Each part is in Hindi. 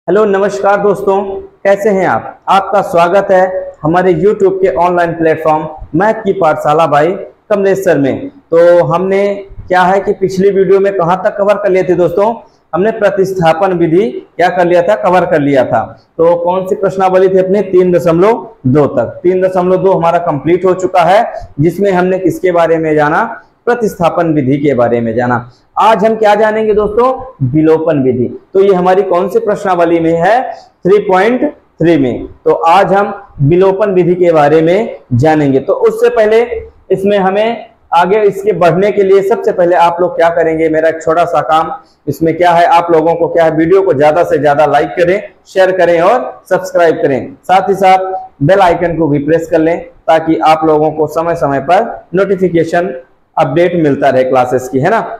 हेलो नमस्कार दोस्तों, कैसे हैं आप। आपका स्वागत है हमारे YouTube के ऑनलाइन प्लेटफॉर्म मैथ की पाठशाला भाई कमलेश सर में। तो हमने क्या है कि पिछली वीडियो में कहां तक कवर कर लिए थे दोस्तों। हमने प्रतिस्थापन विधि क्या कर लिया था, कवर कर लिया था। तो कौन सी प्रश्नावली थी अपने 3.2 तक। 3.2 हमारा कंप्लीट हो चुका है, जिसमें हमने किसके बारे में जाना, प्रतिस्थापन विधि के बारे में जाना। आज हम क्या जानेंगे दोस्तों, विलोपन विधि। तो ये हमारी कौन सी प्रश्नावली में है, 3.3 में। तो आज हम विलोपन विधि के बारे में जानेंगे। तो उससे पहले इसमें हमें आगे इसके बढ़ने के लिए सबसे पहले आप लोग क्या करेंगे, मेरा एक छोटा सा काम इसमें क्या है, आप लोगों को क्या है, वीडियो को ज्यादा से ज्यादा लाइक करें, शेयर करें और सब्सक्राइब करें। साथ ही साथ बेल आइकन को भी प्रेस कर लें, ताकि आप लोगों को समय समय पर नोटिफिकेशन अपडेट मिलता रहे क्लासेस की, है ना।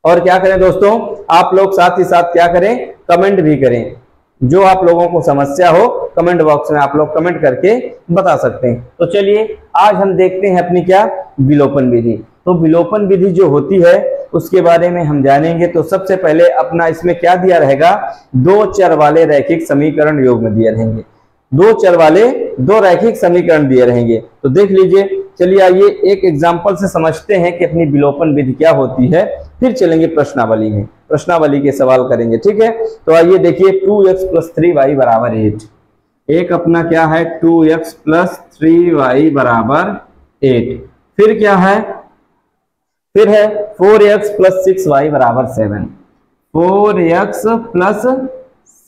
और क्या करें दोस्तों, आप लोग साथ ही साथ क्या करें, कमेंट भी करें। जो आप लोगों को समस्या हो कमेंट बॉक्स में आप लोग कमेंट करके बता सकते हैं। तो चलिए आज हम देखते हैं अपनी क्या, विलोपन विधि। तो विलोपन विधि जो होती है उसके बारे में हम जानेंगे। तो सबसे पहले अपना इसमें क्या दिया रहेगा, दो चर वाले रैखिक समीकरण योग में दिए रहेंगे। दो चर वाले दो रैखिक समीकरण दिए रहेंगे। तो देख लीजिए, चलिए आइए एक एग्जांपल से समझते हैं कि अपनी विलोपन विधि क्या होती है, फिर चलेंगे प्रश्नावली में, प्रश्नावली के सवाल करेंगे, ठीक है। तो आइए देखिए, 2x + 3y = 8। एक अपना क्या है, 2x + 3y = 8। फिर क्या है, फिर है 4x + 6y = 7। 4x +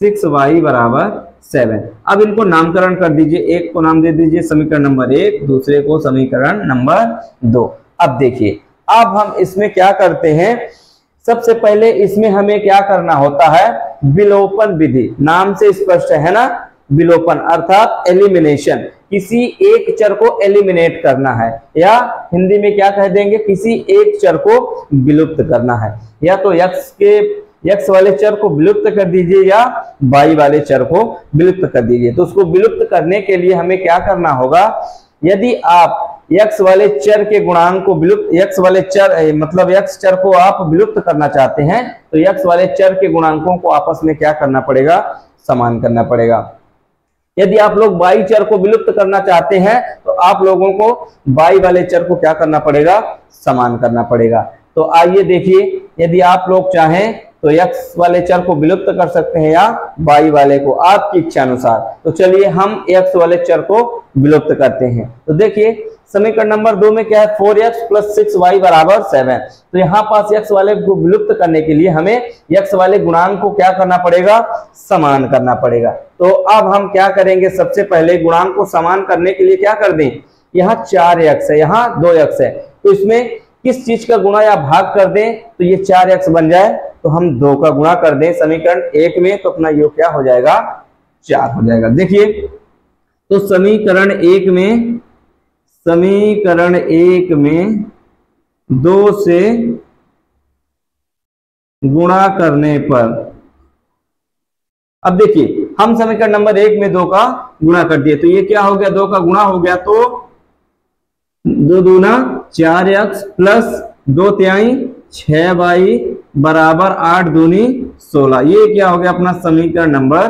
6y = 7। अब इनको नामकरण कर दीजिए, एक को नाम दे दीजिए समीकरण नंबर 1, दूसरे को समीकरण नंबर 2। अब देखिए, अब हम इसमें क्या करते हैं, सबसे पहले इसमें हमें क्या करना होता है, विलोपन विधि। नाम से स्पष्ट है ना, विलोपन अर्थात एलिमिनेशन। किसी एक चर को एलिमिनेट करना है, या हिंदी में क्या कह देंगे, किसी एक चर को विलुप्त करना है। या तो x वाले चर को विलुप्त कर दीजिए या y वाले चर को विलुप्त कर दीजिए। तो उसको विलुप्त करने के लिए हमें क्या करना होगा, यदि आप x वाले चर के गुणांक को विलुप्त, x वाले चर मतलब x चर को आप विलुप्त करना चाहते हैं, तो x वाले चर के गुणांकों को आपस में क्या करना पड़ेगा, समान करना पड़ेगा। यदि आप लोग y चर को विलुप्त करना चाहते हैं, तो आप लोगों को y वाले चर को क्या करना पड़ेगा, समान करना पड़ेगा। तो आइए देखिए, यदि आप लोग चाहें तो x वाले चर को विलुप्त कर सकते हैं या y वाले को, आपकी इच्छा अनुसार। तो चलिए हम x वाले चर को विलुप्त करते हैं। तो देखिए समीकरण नंबर 2 में क्या है, 4x + 6y = 7। तो यहाँ पास x वाले को विलुप्त करने के लिए हमें x वाले गुणांक को क्या करना पड़ेगा, समान करना पड़ेगा। तो अब हम क्या करेंगे, सबसे पहले गुणांक को समान करने के लिए क्या कर दें, यहाँ 4x है, यहाँ 2x है, तो इसमें किस चीज का गुणा या भाग कर दें, तो ये 4x बन जाए, तो हम 2 का गुणा कर दें समीकरण 1 में, तो अपना योग क्या हो जाएगा, 4 हो जाएगा। देखिए, तो समीकरण 1 में 2 से गुणा करने पर, अब देखिए हम समीकरण नंबर 1 में 2 का गुणा कर दिए, तो ये क्या हो गया, 2 का गुणा हो गया, तो 2 दूना 4x + 2 तिहाई 6y = 8 दूनी 16। ये क्या हो गया अपना समीकरण नंबर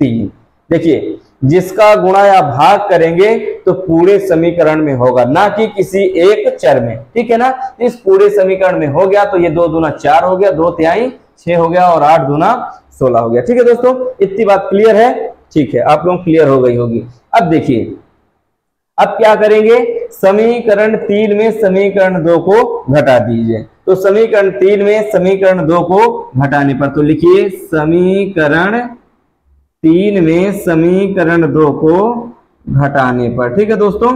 3। देखिए, जिसका गुणा या भाग करेंगे तो पूरे समीकरण में होगा, ना कि किसी एक चर में, ठीक है ना। इस पूरे समीकरण में हो गया, तो ये 2 दूना 4 हो गया, 2 तिहाई 6 हो गया और 8 दूना 16 हो गया। ठीक है दोस्तों, इतनी बात क्लियर है, ठीक है, आप लोग क्लियर हो गई होगी। अब देखिए, अब क्या करेंगे, समीकरण 3 में समीकरण 2 को घटा दीजिए। तो समीकरण 3 में समीकरण 2 को घटाने पर, तो लिखिए समीकरण 3 में समीकरण 2 को घटाने पर। ठीक है दोस्तों,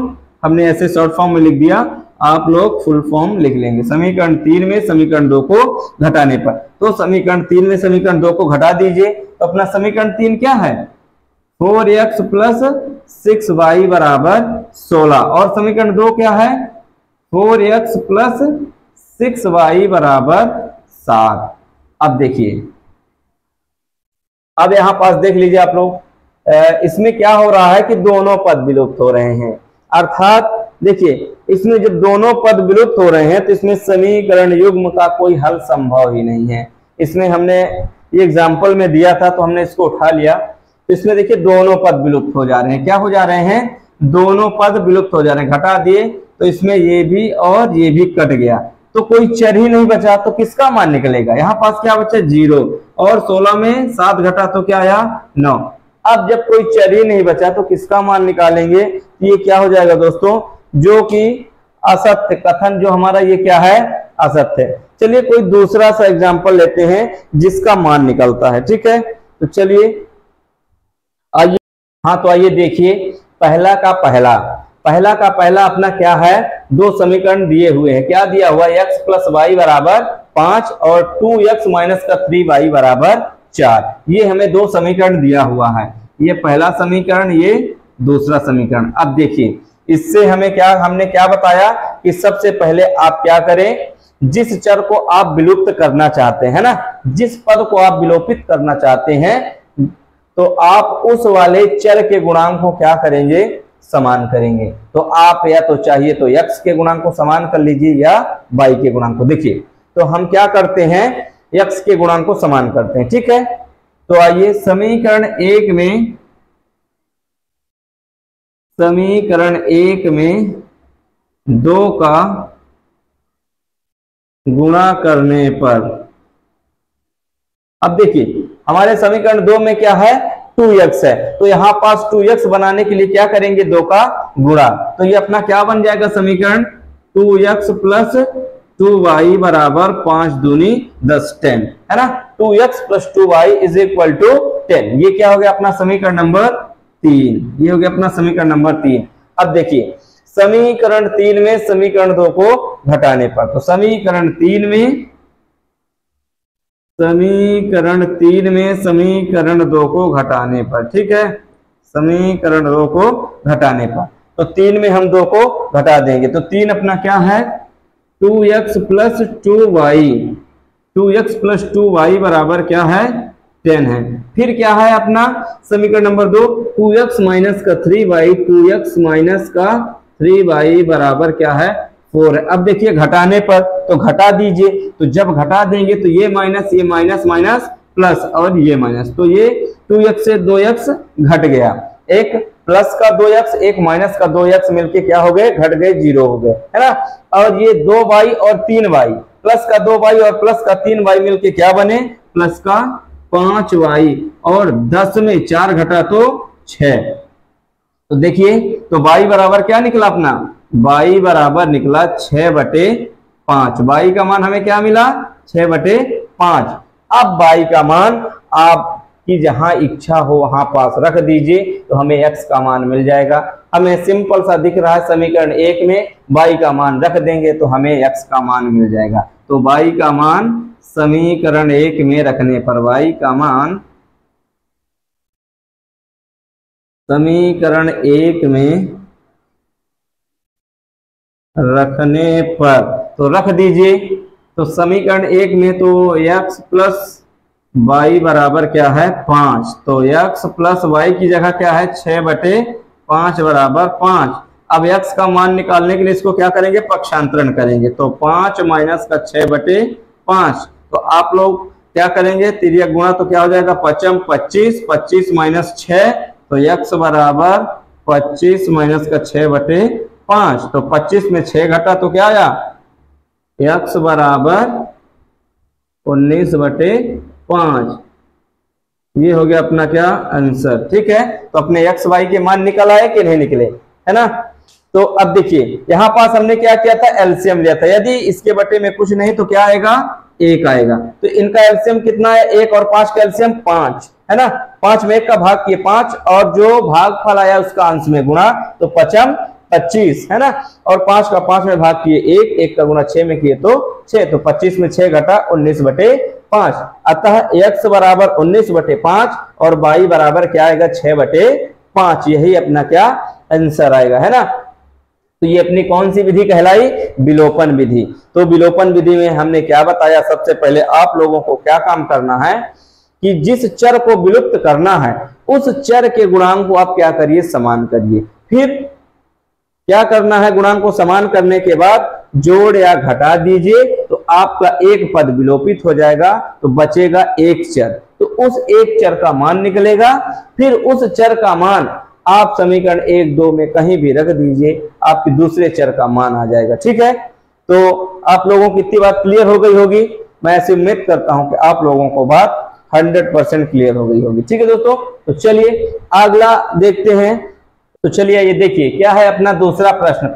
हमने ऐसे शॉर्ट फॉर्म में लिख दिया, आप लोग फुल फॉर्म लिख लेंगे। समीकरण 3 में समीकरण 2 को घटाने पर, तो समीकरण 3 में समीकरण 2 को घटा दीजिए। तो अपना समीकरण 3 क्या है, 4x + 6y = 16। और समीकरण 2 क्या है, 4x + 6y = 7। अब देखिए, अब यहां पास देख लीजिए आप लोग, इसमें क्या हो रहा है कि दोनों पद विलुप्त हो रहे हैं। अर्थात देखिए, इसमें जब दोनों पद विलुप्त हो रहे हैं, तो इसमें समीकरण युग्म का कोई हल संभव ही नहीं है। इसमें हमने ये एग्जाम्पल में दिया था तो हमने इसको उठा लिया। तो इसमें देखिए दोनों पद विलुप्त हो जा रहे हैं। क्या हो जा रहे हैं? दोनों पद विलुप्त हो जा रहे हैं। घटा दिए तो इसमें ये भी और ये भी कट गया, तो कोई चर ही नहीं बचा, तो किसका मान निकलेगा? यहाँ पास क्या बचा? 0, और 16 में 7 घटा तो क्या आया? 9। अब जब कोई चर ही नहीं बचा तो किसका मान निकालेंगे? ये क्या हो जाएगा दोस्तों? जो कि असत्य कथन जो हमारा ये क्या है? असत्य है। चलिए कोई दूसरा सा एग्जांपल लेते हैं जिसका मान निकलता है। ठीक है, तो चलिए आइए, हाँ तो आइए देखिए, पहला का पहला अपना क्या है? दो समीकरण दिए हुए हैं। क्या दिया हुआ? x प्लस वाई बराबर 5 और 2x माइनस का 3y बराबर 4। ये हमें दो समीकरण दिया हुआ है, ये पहला समीकरण, ये दूसरा समीकरण। अब देखिए इससे हमने क्या बताया कि सबसे पहले आप क्या करें, जिस चर को आप विलुप्त करना चाहते हैं ना, जिस पद को आप विलोपित करना चाहते हैं, तो आप उस वाले चर के गुणांक को क्या करेंगे? समान करेंगे। तो आप या तो चाहिए तो x के गुणांक को समान कर लीजिए या y के गुणांक को। देखिए तो हम क्या करते हैं, x के गुणांक को समान करते हैं। ठीक है, तो आइए समीकरण एक में 2 का गुणा करने पर, अब देखिए हमारे समीकरण 2 में क्या है? 2x है, तो यहां पास 2x बनाने के लिए क्या करेंगे? 2 का गुणा। तो ये अपना क्या बन जाएगा समीकरण? 2x प्लस 2y बराबर 5 दूनी 10, 10 है ना। 2x plus 2y is equal to 10। ये क्या हो गया? अपना समीकरण नंबर 3। ये हो गया अपना समीकरण नंबर 3। अब देखिए समीकरण 3 में समीकरण 2 को घटाने पर, तो समीकरण 3 में समीकरण 2 को घटाने पर, ठीक है, समीकरण 2 को घटाने पर, तो 3 में हम 2 को घटा देंगे, तो 3 अपना क्या है? 2x प्लस 2y बराबर क्या है? 10 है। फिर क्या है अपना समीकरण नंबर 2? 2x माइनस का 3y, 2x माइनस का 3y बराबर क्या है? 4 है। अब देखिए घटाने पर, तो घटा दीजिए, तो जब घटा देंगे तो ये माइनस माइनस प्लस और ये माइनस, तो ये 2x से 2x घट गया, एक प्लस का 2x एक माइनस का 2x मिलके क्या हो गए? घट गए, 0 हो गए, है ना। और ये 2y और 3y, प्लस का 2y और प्लस का 3y मिलके क्या बने? प्लस का 5y, और 10 में 4 घटा तो 6। तो देखिए तो y बराबर क्या निकला अपना? y बराबर निकला 6/5। y का मान हमें क्या मिला? 6/5। अब y का मान आपकी जहां इच्छा हो वहां पास रख दीजिए, तो हमें x का मान मिल जाएगा। हमें सिंपल सा दिख रहा है समीकरण 1 में y का मान रख देंगे तो हमें x का मान मिल जाएगा। तो y का मान समीकरण 1 में रखने पर, y का मान समीकरण 1 में रखने पर, तो रख दीजिए। तो समीकरण 1 में तो x प्लस y बराबर क्या है? 5। तो x प्लस y की जगह क्या है? 6/5 बराबर 5। अब x का मान निकालने के लिए इसको क्या करेंगे? पक्षांतरण करेंगे, तो 5 माइनस का 6/5। तो आप लोग क्या करेंगे? तिर्यक गुणा, तो क्या हो जाएगा? 5 25, 25 माइनस 6, तो x बराबर 25 माइनस का 6/5। तो 25 में 6 घटा तो क्या आया? x बराबर 19/5। ये हो गया अपना क्या? आंसर। ठीक है, तो अपने x y के मान निकल आए कि नहीं निकले, है ना। तो अब देखिए यहाँ पास हमने क्या किया था? एलसीएम लिया था। यदि इसके बटे में कुछ नहीं तो क्या आएगा? 1 आएगा। तो इनका एलसीएम कितना है? 1 और 5 का एलसीएम 5 है ना। 5 में 1 का भाग किए 5, और जो भागफल आया उसका अंश में गुणा, तो 5 25 है ना। और 5 का 5 में भाग किए 1, 1 का गुणा 6 में किए तो 6, तो 25 में 6 घटा 19/5। अतः x बराबर 19/5 और y बराबर क्या आएगा? 6/5। यही अपना क्या आंसर आएगा, है ना। तो ये अपनी कौन सी विधि कहलाई? विलोपन विधि। तो विलोपन विधि में हमने क्या बताया? सबसे पहले आप लोगों को क्या काम करना है कि जिस चर को विलुप्त करना है उस चर के गुणांक को आप क्या करिए? समान करिए। फिर क्या करना है? गुणांक को समान करने के बाद जोड़ या घटा दीजिए, तो आपका एक पद विलोपित हो जाएगा, तो बचेगा एक चर। तो उस एक चर का मान निकलेगा, फिर उस चर का मान आप समीकरण 1, 2 में कहीं भी रख दीजिए, आपके दूसरे चर का मान आ जाएगा। ठीक है, तो आप लोगों की इतनी बात क्लियर हो गई होगी। मैं ऐसे उम्मीद करता हूं कि आप लोगों को बात 100% क्लियर हो गई होगी। ठीक है दोस्तों, तो चलिए अगला देखते हैं। तो चलिए ये देखिए क्या है अपना दूसरा प्रश्न,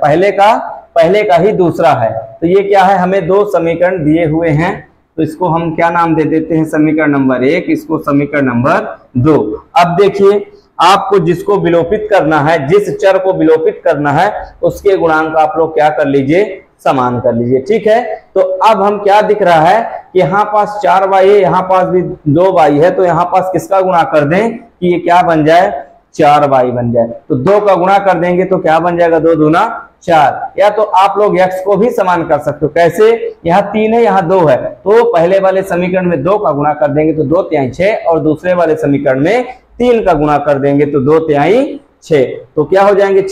पहले का ही दूसरा है। तो ये क्या है, हमें दो समीकरण दिए हुए हैं, तो इसको हम क्या नाम दे देते हैं, समीकरण नंबर 1, इसको समीकरण नंबर 2। अब देखिए आपको जिसको विलोपित करना है, जिस चर को विलोपित करना है, उसके गुणांक आप लोग क्या कर लीजिए, समान कर लीजिए। ठीक है, तो अब हम क्या दिख रहा है कि यहाँ पास 4y है, यहाँ पास भी 2y है, तो यहाँ पास किसका गुणा कर दें कि ये क्या बन जाए, 4y बन जाए। तो 2 का गुणा कर देंगे तो क्या बन जाएगा, 2 दूना 4। या तो आप लोग x को भी समान कर सकते हो, कैसे, यहाँ 3 है यहाँ 2 है, तो पहले वाले समीकरण में 2 का गुणा कर देंगे तो 2 तिहाई 6, और दूसरे वाले समीकरण में 3 का गुणा कर देंगे तो 2 तिहाई 6। तो क्या हो जाएंगे,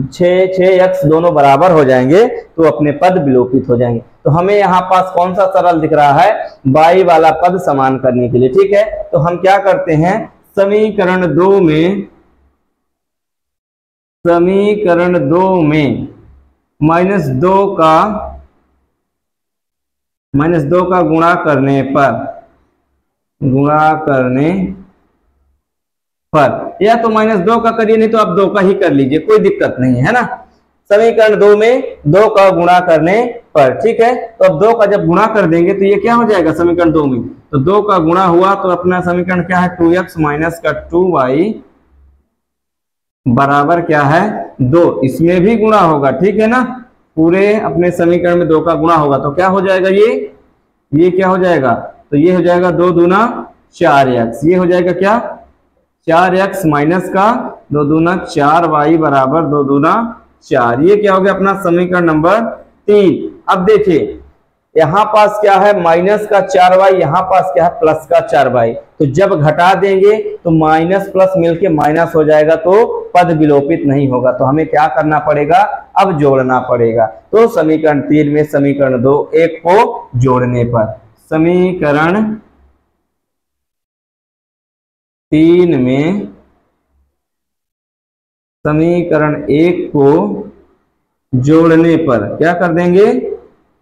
6 x दोनों बराबर हो जाएंगे, तो अपने पद विलोपित हो जाएंगे। तो हमें यहाँ पास कौन सा सरल दिख रहा है, y वाला पद समान करने के लिए। ठीक है, तो हम क्या करते हैं, समीकरण 2 में -2 का गुणा करने पर या तो -2 का करिए, नहीं तो आप 2 का ही कर लीजिए, कोई दिक्कत नहीं है ना। समीकरण 2 में 2 का गुणा करने पर, ठीक है, तो अब 2 का जब गुणा कर देंगे तो ये क्या हो जाएगा, समीकरण 2 में तो 2 का गुणा हुआ, तो अपना समीकरण क्या है, 2x माइनस का 2y बराबर क्या है, 2। इसमें भी गुणा होगा, ठीक है ना, पूरे अपने समीकरण में 2 का गुणा होगा, तो क्या हो जाएगा, ये क्या हो जाएगा, तो ये हो जाएगा 2 दूना 4x, ये हो जाएगा क्या, 4x माइनस का 2 दूना 4y बराबर 2 दूना 4। ये क्या हो गया अपना समीकरण नंबर 3। अब देखिए यहाँ पास क्या है, माइनस का 4y, यहाँ पास क्या है, प्लस का 4y। तो जब घटा देंगे तो माइनस प्लस मिलके माइनस हो जाएगा, तो पद विलोपित नहीं होगा। तो हमें क्या करना पड़ेगा, अब जोड़ना पड़ेगा। तो समीकरण 3 में समीकरण 2 1 को जोड़ने पर, समीकरण 3 में समीकरण 1 को जोड़ने पर क्या कर देंगे,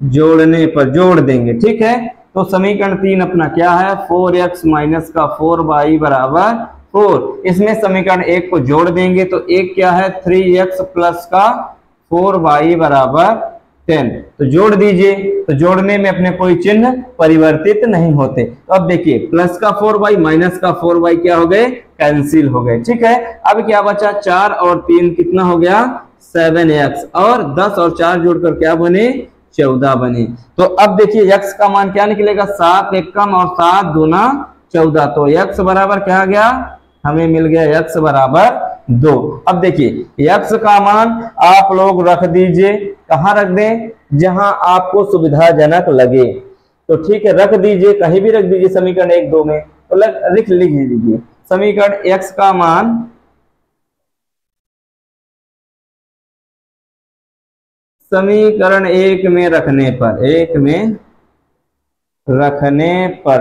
जोड़ने पर जोड़ देंगे। ठीक है, तो समीकरण 3 अपना क्या है, 4x माइनस का 4y बराबर 4। इसमें समीकरण 1 को जोड़ देंगे तो एक क्या है, 3x प्लस का 4y बराबर 10। तो जोड़ दीजिए, तो जोड़ने में अपने कोई चिन्ह परिवर्तित नहीं होते। तो अब देखिए प्लस का 4y माइनस का 4y क्या हो गए, कैंसिल हो गए। ठीक है, अब क्या बचा, 4 और 3 कितना हो गया, 7x, और 10 और 4 जोड़कर क्या बने, 14 बने। तो अब देखिए x का मान क्या निकलेगा, 7 एकम और 7 दूना 14। तो x बराबर क्या आ गया, हमें मिल गया x बराबर 2। अब देखिए x का मान आप लोग रख दीजिए, कहाँ रख दें, जहां आपको सुविधाजनक लगे। तो ठीक है, रख दीजिए, कहीं भी रख दीजिए समीकरण 1, 2 में, तो लिख लीजिए समीकरण x का मान समीकरण 1 में रखने पर,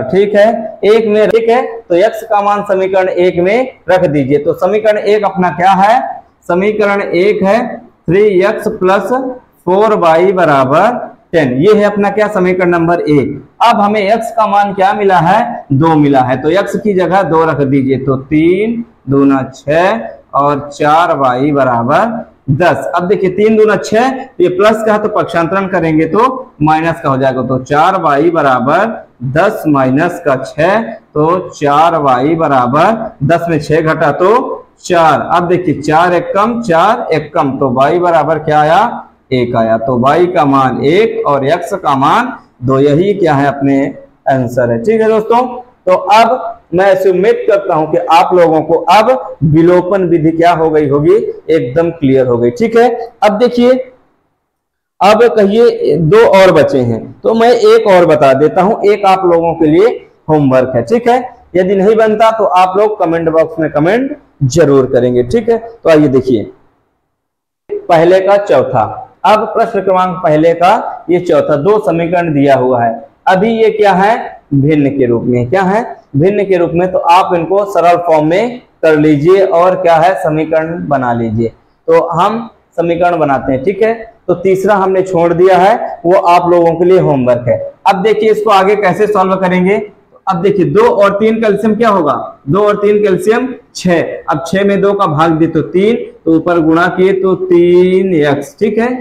ठीक है, 1 में, ठीक है, तो x का मान समीकरण 1 में रख दीजिए। तो समीकरण 1 अपना क्या है, समीकरण 1 है 3x प्लस 4y बराबर 10। ये है अपना क्या, समीकरण नंबर 1। अब हमें x का मान क्या मिला है, 2 मिला है, तो x की जगह 2 रख दीजिए। तो 3 दूना 6 और 4y बराबर 10। अब देखिए 3 दूना 6, तो ये प्लस का है तो पक्षांतरण करेंगे तो माइनस का हो जाएगा। तो 4y बराबर 10 माइनस का 6, तो 4y बराबर 10 में 6 घटा तो 4। अब देखिए 4 एकम 4 एकम, तो y बराबर क्या आया, 1 आया। तो y का मान 1 और x का मान 2, यही क्या है अपने आंसर है। ठीक है दोस्तों, तो अब मैं ऐसे उम्मीद करता हूं कि आप लोगों को अब विलोपन विधि क्या हो गई होगी, एकदम क्लियर हो गई। ठीक है, अब देखिए, अब कहिए 2 और बचे हैं, तो मैं एक और बता देता हूं, एक आप लोगों के लिए होमवर्क है। ठीक है, यदि नहीं बनता तो आप लोग कमेंट बॉक्स में कमेंट जरूर करेंगे। ठीक है, तो आइए देखिए, पहले का चौथा, अब प्रश्न क्रमांक पहले का ये चौथा, दो समीकरण दिया हुआ है, अभी ये क्या है, भिन्न के रूप में, क्या है, भिन्न के रूप में, तो आप इनको सरल फॉर्म में कर लीजिए और क्या है, समीकरण बना लीजिए। तो हम समीकरण बनाते हैं, ठीक है। तो तीसरा हमने छोड़ दिया है, वो आप लोगों के लिए होमवर्क है। अब देखिए इसको आगे कैसे सॉल्व करेंगे। अब देखिए 2 और 3 का एलसीएम क्या होगा, 2 और 3 का एलसीएम 6। अब 6 में 2 का भाग दिए तो 3, तो ऊपर गुणा किए तो 3x, ठीक है,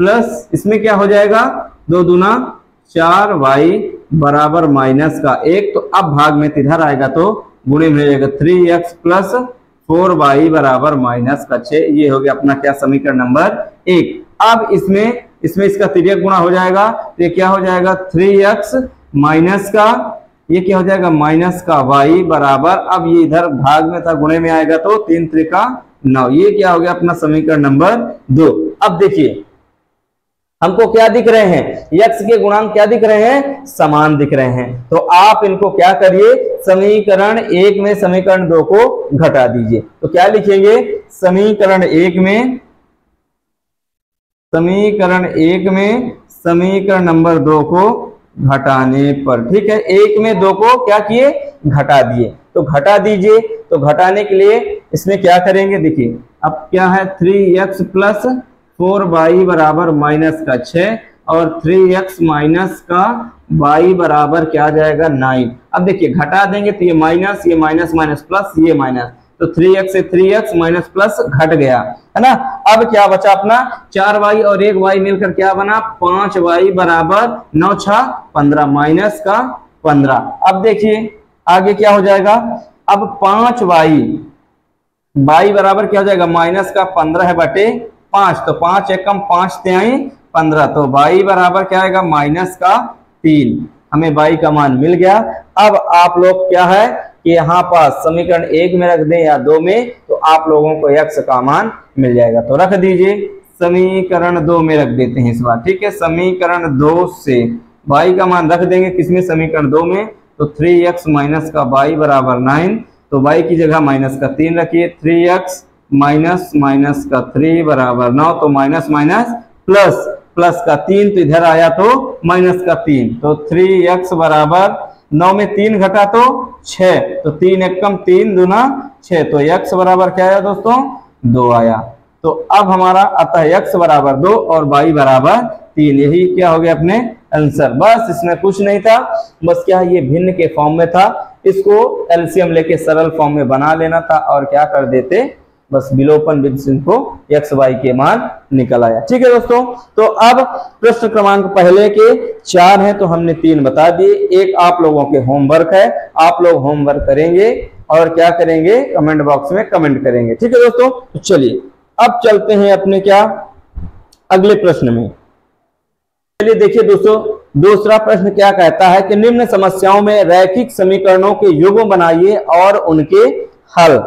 प्लस इसमें क्या हो जाएगा, 2 दूना 4y बराबर माइनस का 1, तो अब भाग में इधर आएगा तो गुणे में हो जाएगा 3x प्लस 4y बराबर माइनस का 6। ये हो गया अपना क्या, समीकरण नंबर 1। अब इसमें इसका तिर्यक गुणा हो जाएगा, तो ये क्या हो जाएगा 3x माइनस का, ये क्या हो जाएगा माइनस का y बराबर, अब ये इधर भाग में था गुणे में आएगा तो 3 त्रिका 9। ये क्या हो गया अपना समीकरण नंबर 2। अब देखिए हमको क्या दिख रहे हैं, x के गुणांक क्या दिख रहे हैं, समान दिख रहे हैं। तो आप इनको क्या करिए, समीकरण 1 में समीकरण 2 को घटा दीजिए। तो क्या लिखेंगे, समीकरण 1 में समीकरण नंबर 2 को घटाने पर, ठीक है, 1 में 2 को क्या किए, घटा दिए। तो घटा दीजिए। तो घटाने के लिए इसमें क्या करेंगे, देखिए अब क्या है 3x प्लस 4y बराबर माइनस का 6 और 3x माइनस का y बराबर क्या आ जाएगा 9। अब देखिए घटा देंगे तो ये माइनस माइनस प्लस ये माइनस, तो 3x से 3x माइनस प्लस घट गया, है ना। अब क्या बचा अपना 4y और 1y मिलकर क्या बना 5y बराबर 9 6 15 माइनस का 15। अब देखिए आगे क्या हो जाएगा, अब 5y बराबर क्या हो जाएगा माइनस का 15 बटे 5, तो 5 एकम 5 तिहाई 15, तो y बराबर क्या आएगा माइनस का 3। हमें y का मान मिल गया। अब आप लोग क्या है कि यहाँ पास समीकरण 1 में रख दें या 2 में, तो आप लोगों को x का मान मिल जाएगा। तो रख दीजिए, समीकरण 2 में रख देते हैं इस बार, ठीक है। समीकरण 2 से y का मान रख देंगे किसमें, समीकरण 2 में, तो 3x माइनस का y बराबर 9, तो y की जगह माइनस का 3 रखिए, 3x माइनस का 3 बराबर 9, तो माइनस प्लस का 3, तो इधर आया तो माइनस का 3, तो 3x बराबर 9 में 3 घटा तो 6, तो 3 एकम 3 दूना 6, तो x बराबर क्या आया दोस्तों 2 आया। तो अब हमारा आता है x बराबर 2 और y बराबर 3, यही क्या हो गया अपने आंसर। बस इसमें कुछ नहीं था, बस क्या ये भिन्न के फॉर्म में था, इसको एलसीएम लेके सरल फॉर्म में बना लेना था और क्या कर देते, बस विलोपन विधि से इनको x y के मान निकल आया। ठीक है दोस्तों, तो अब प्रश्न क्रमांक पहले के 4 हैं तो हमने 3 बता दिए, एक आप लोगों के होमवर्क है, आप लोग होमवर्क करेंगे और क्या करेंगे कमेंट बॉक्स में कमेंट करेंगे। ठीक है दोस्तों, तो चलिए अब चलते हैं अपने क्या अगले प्रश्न में। चलिए देखिए दोस्तों, दूसरा प्रश्न क्या कहता है कि निम्न समस्याओं में रैखिक समीकरणों के युग्म बनाइए और उनके हल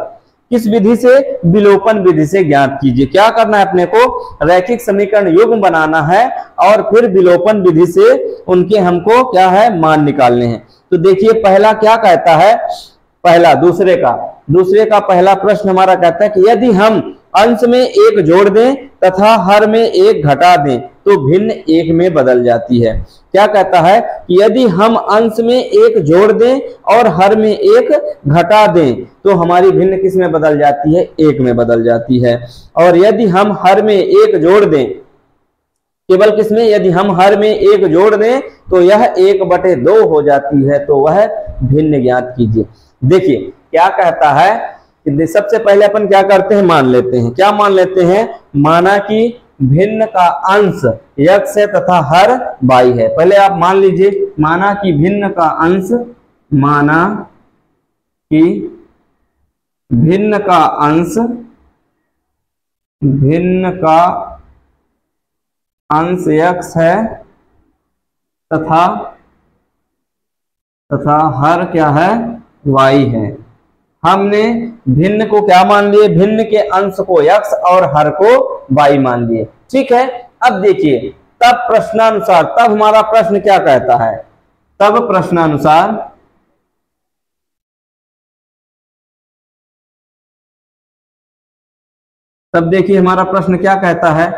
किस विधि से, विलोपन विधि से ज्ञात कीजिए। क्या करना है अपने को, रैखिक समीकरण युग्म बनाना है और फिर विलोपन विधि से उनके हमको क्या है मान निकालने हैं। तो देखिए पहला क्या कहता है, पहला दूसरे का पहला प्रश्न हमारा कहता है कि यदि हम अंश में 1 जोड़ दें तथा हर में 1 घटा दें तो भिन्न 1 में बदल जाती है। क्या कहता है कि यदि हम अंश में 1 जोड़ दें और हर में 1 घटा दें तो हमारी भिन्न किस में बदल जाती है, 1 में बदल जाती है। और यदि हम हर में 1 जोड़ दें, केवल किसमें, यदि हम हर में 1 जोड़ दें तो यह 1/2 हो जाती है, तो वह भिन्न ज्ञात कीजिए। देखिए क्या कहता है कि सबसे पहले अपन क्या करते हैं, मान लेते हैं। क्या मान लेते हैं, माना कि भिन्न का अंश x है तथा हर y है। पहले आप मान लीजिए, माना कि भिन्न का अंश, माना कि भिन्न का अंश x है तथा हर क्या है, y है। हमने भिन्न को क्या मान लिए, भिन्न के अंश को x और हर को y मान लिए। ठीक है, अब देखिए तब प्रश्नानुसार, तब हमारा प्रश्न क्या कहता है, तब प्रश्नानुसार तब देखिए हमारा प्रश्न क्या कहता है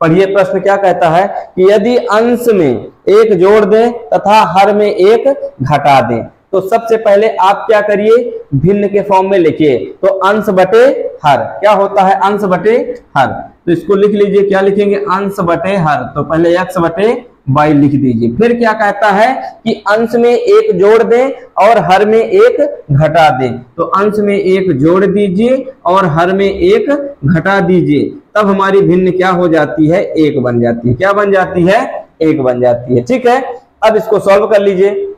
पढ़िए प्रश्न क्या कहता है कि यदि अंश में एक जोड़ दें तथा हर में एक घटा दें, तो सबसे पहले आप क्या करिए, भिन्न के फॉर्म में लिखिए। तो अंश बटे हर क्या होता है, अंश बटे हर। तो इसको लिख लीजिए, क्या लिखेंगे, अंश बटे हर। तो पहले x बटे y लिख दीजिए। फिर क्या कहता है कि अंश में एक जोड़ दें और हर में एक घटा दें। तो अंश में एक जोड़ दीजिए और हर में एक घटा दीजिए, तब हमारी भिन्न क्या हो जाती है, एक बन जाती है। क्या बन जाती है, एक बन जाती है। ठीक है, अब इसको सॉल्व कर लीजिए।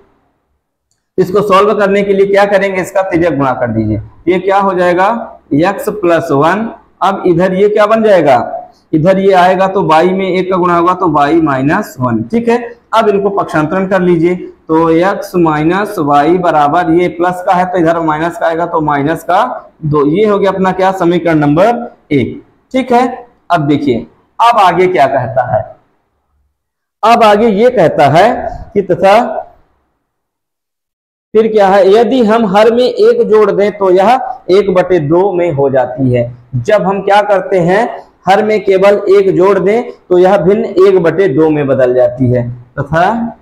इसको सॉल्व करने के लिए क्या करेंगे, इसका तिर्यक गुणा कर दीजिए। ये क्या हो जाएगा, x + 1। अब इधर ये क्या बन जाएगा, इधर ये आएगा तो y में एक का गुणा होगा तो y - 1। ठीक है, अब इनको पक्षांतरण कर लीजिए। तो x - y बराबर, ये प्लस का है तो इधर माइनस का आएगा तो -2। ये हो गया अपना क्या, समीकरण नंबर 1। ठीक है, अब देखिए अब आगे क्या कहता है। अब आगे ये कहता है कि तथा फिर क्या है, यदि हम हर में एक जोड़ दें तो यह 1/2 में हो जाती है। जब हम क्या करते हैं, हर में केवल एक जोड़ दें तो यह भिन्न 1/2 में बदल जाती है। तथा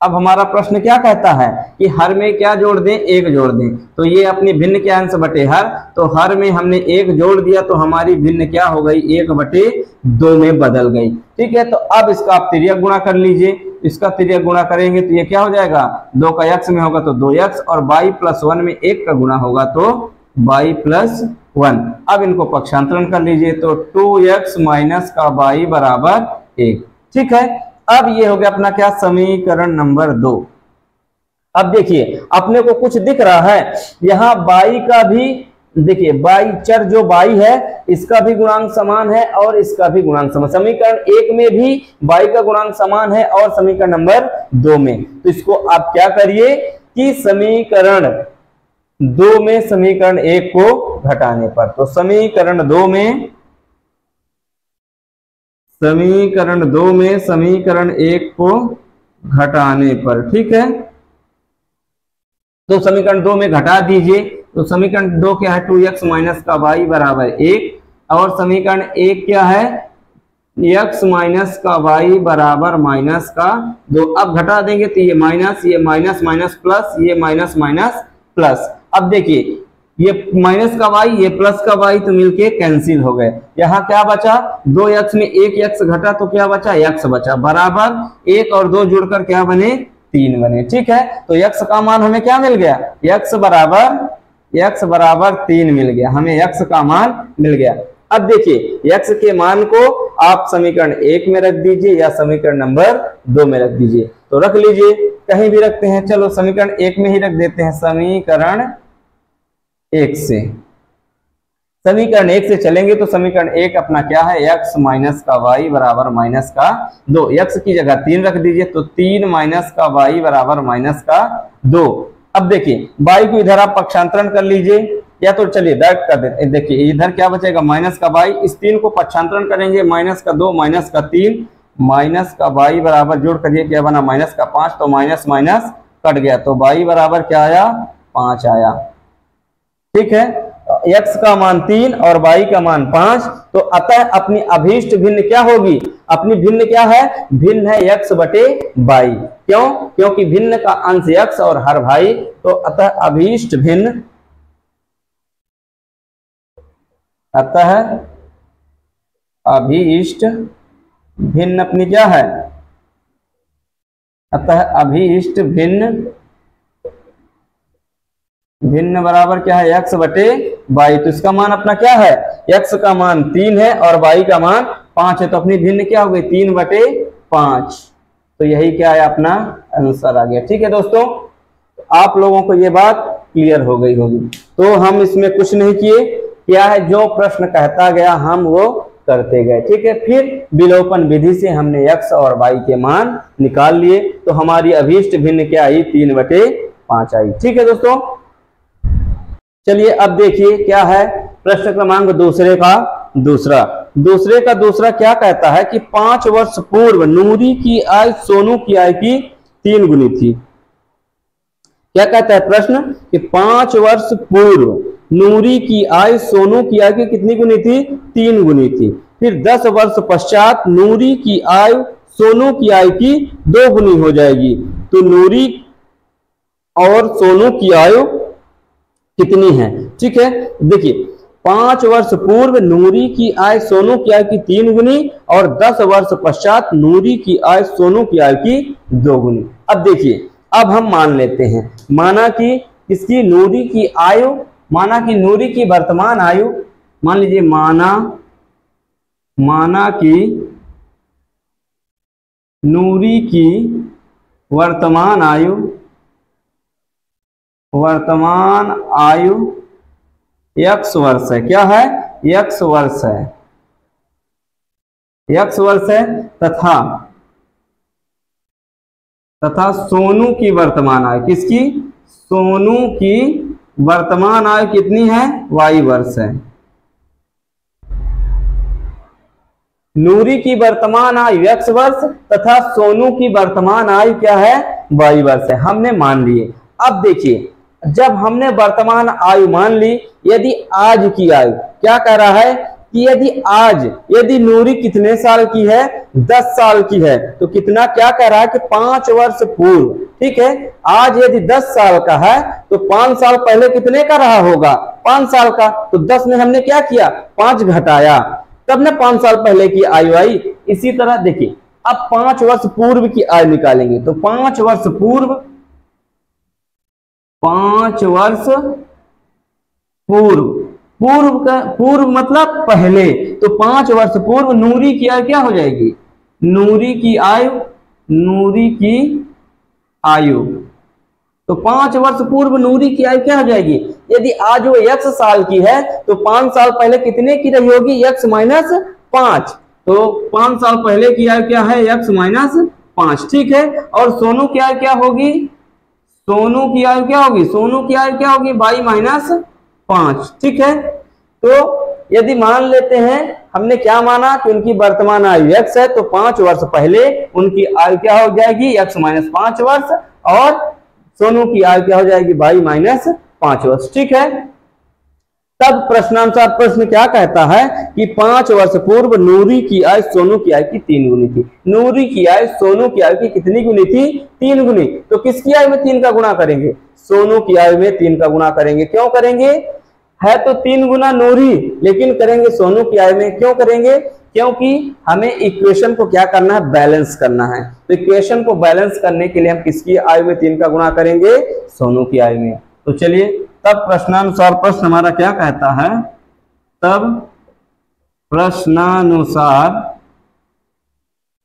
अब हमारा प्रश्न क्या कहता है कि हर में क्या जोड़ दें, एक जोड़ दें। तो ये अपनी भिन्न के अंश बटे हर, तो हर में हमने एक जोड़ दिया तो हमारी भिन्न क्या हो गई, 1/2 में बदल गई। ठीक है, तो अब इसका आप तिर्यक गुणा कर लीजिए। इसका तिर्यक गुणा करेंगे तो ये क्या हो जाएगा, 2 का x में होगा तो 2x, और y + 1 में 1 का गुणा होगा तो y + 1। अब इनको पक्षांतरण कर लीजिए। तो 2x - y बराबर 1। ठीक है, अब ये हो गया अपना क्या, समीकरण नंबर 2। अब देखिए अपने को कुछ दिख रहा है, यहाँ y का भी देखिए, y चर जो y है इसका भी गुणांक समान है और इसका भी गुणांक समान। समीकरण 1 में भी y का गुणांक समान है और समीकरण नंबर 2 में। तो इसको आप क्या करिए कि समीकरण 2 में समीकरण 1 को घटाने पर, तो समीकरण 2 में समीकरण 1 को घटाने पर, ठीक है, तो समीकरण 2 में घटा दीजिए। तो समीकरण 2 क्या है, 2x - y बराबर 1, और समीकरण 1 क्या है, x - y बराबर -2। अब घटा देंगे तो ये माइनस, ये माइनस माइनस प्लस, ये माइनस माइनस प्लस। अब देखिए ये माइनस का y, ये प्लस का y, तो मिलके कैंसिल हो गए। यहाँ क्या बचा, 2x में 1x घटा तो क्या बचा, x बचा, बराबर 1 और 2 जुड़कर क्या बने, 3 बने। ठीक है, तो x का मान हमें क्या मिल गया, x बराबर 3 मिल गया, हमें x का मान मिल गया। अब देखिए x के मान को आप समीकरण 1 में रख दीजिए या समीकरण नंबर 2 में रख दीजिए। तो रख लीजिए, कहीं भी रखते हैं, चलो समीकरण 1 में ही रख देते हैं। समीकरण 1 से, समीकरण 1 से चलेंगे तो समीकरण 1 अपना क्या है, x - y बराबर -2। x की जगह 3 रख दीजिए, तो 3 - y बराबर -2। अब देखिए y को इधर आप पक्षांतरण कर लीजिए, या तो चलिए डायरेक्ट कर देते। देखिए इधर क्या बचेगा, -y, इस 3 को पक्षांतरण करेंगे, -2 - 3, -y बराबर जोड़ करिए क्या बना, -5, तो माइनस माइनस कट गया, तो y बराबर क्या आया, 5 आया। ठीक है, x का मान 3 और y का मान 5, तो अतः अपनी अभीष्ट भिन्न क्या होगी, अपनी भिन्न क्या है, भिन्न है x बटे y। क्यों, क्योंकि भिन्न का अंश x और हर y, तो अतः अभीष्ट भिन्न, अतः अभीष्ट भिन्न अपनी क्या है, अतः अभीष्ट भिन्न बराबर क्या है, x बटे y। तो इसका मान अपना क्या है, x का मान 3 है और y का मान 5 है, तो अपनी भिन्न क्या हो गई, 3/5। तो यही क्या है, अपना आंसर आ गया। ठीक है दोस्तों, आप लोगों को ये बात क्लियर हो गई होगी। तो हम इसमें कुछ नहीं किए, क्या है, जो प्रश्न कहता गया हम वो करते गए। ठीक है, फिर विलोपन विधि से हमने x और y के मान निकाल लिए, तो हमारी अभीष्ट भिन्न क्या आई, 3/5 आई। ठीक है दोस्तों, चलिए अब देखिए क्या है प्रश्न क्रमांक दूसरे का दूसरा क्या कहता है कि 5 वर्ष पूर्व नूरी की आय सोनू की आय की 3 गुनी थी। क्या कहता है प्रश्न कि 5 वर्ष पूर्व नूरी की आय सोनू की आय की कितनी गुनी थी, 3 गुनी थी। फिर 10 वर्ष पश्चात नूरी की आयु सोनू की आयु की 2 गुनी हो जाएगी। तो नूरी और सोनू की आयु कितनी है? ठीक है, देखिए 5 वर्ष पूर्व नूरी की आयु सोनू की आयु की 3 गुनी और 10 वर्ष पश्चात नूरी की आयु सोनू की आयु की 2 गुनी। अब देखिए, अब हम मान लेते हैं, माना कि इसकी नूरी की आयु, माना कि नूरी की वर्तमान आयु, मान लीजिए माना कि नूरी की वर्तमान आयु x वर्ष है। क्या है? x वर्ष है, x वर्ष है तथा सोनू की वर्तमान आयु, किसकी? सोनू की वर्तमान आयु कितनी है? y वर्ष है। नूरी की वर्तमान आयु x वर्ष तथा सोनू की वर्तमान आयु क्या है? y वर्ष है। हमने मान लिए। अब देखिए, जब हमने वर्तमान आयु मान ली, यदि आज की आयु, क्या कह रहा है कि यदि नूरी कितने साल की है? 10 साल की है, तो कितना, क्या कह रहा है कि 5 वर्ष पूर्व। ठीक है, आज यदि 10 साल का है तो 5 साल पहले कितने का रहा होगा? 5 साल का। तो 10 में हमने क्या किया? 5 घटाया, तब ना 5 साल पहले की आयु आई। इसी तरह देखिए, अब 5 वर्ष पूर्व की आयु निकालेंगे, तो 5 वर्ष पूर्व, 5 वर्ष पूर्व मतलब पहले, तो 5 वर्ष पूर्व नूरी की आयु क्या हो जाएगी? नूरी की आयु, तो 5 वर्ष पूर्व नूरी की आयु क्या हो जाएगी? यदि आज वो x साल की है तो 5 साल पहले कितने की रही होगी? x minus 5। तो 5 साल पहले की आयु क्या है? x minus 5। ठीक है, और सोनू की आयु क्या होगी? सोनू की आयु क्या होगी? y minus 5। ठीक है, तो यदि मान लेते हैं, हमने क्या माना कि उनकी वर्तमान आयु x है, तो 5 वर्ष पहले उनकी आयु क्या हो जाएगी? x माइनस 5 वर्ष, और सोनू की आयु क्या हो जाएगी? y माइनस 5 वर्ष। ठीक है, तब प्रश्नानुसार प्रश्न क्या कहता है कि 5 वर्ष पूर्व नूरी की आयु सोनू की आयु की 3 गुनी थी। नूरी की आयु सोनू की आयु की कितनी गुनी थी? 3 गुनी। तो किसकी आयु में 3 का गुणा करेंगे? सोनू की आयु में 3 का गुणा करेंगे। क्यों करेंगे? है तो 3 गुना नूरी, लेकिन करेंगे सोनू की आयु में। क्यों करेंगे? क्योंकि हमें इक्वेशन को क्या करना है? बैलेंस करना है। तो इक्वेशन को बैलेंस करने के लिए हम किसकी आयु में 3 का गुणा करेंगे? सोनू की आयु में। तो चलिए, तब प्रश्नानुसार प्रश्न हमारा क्या कहता है? तब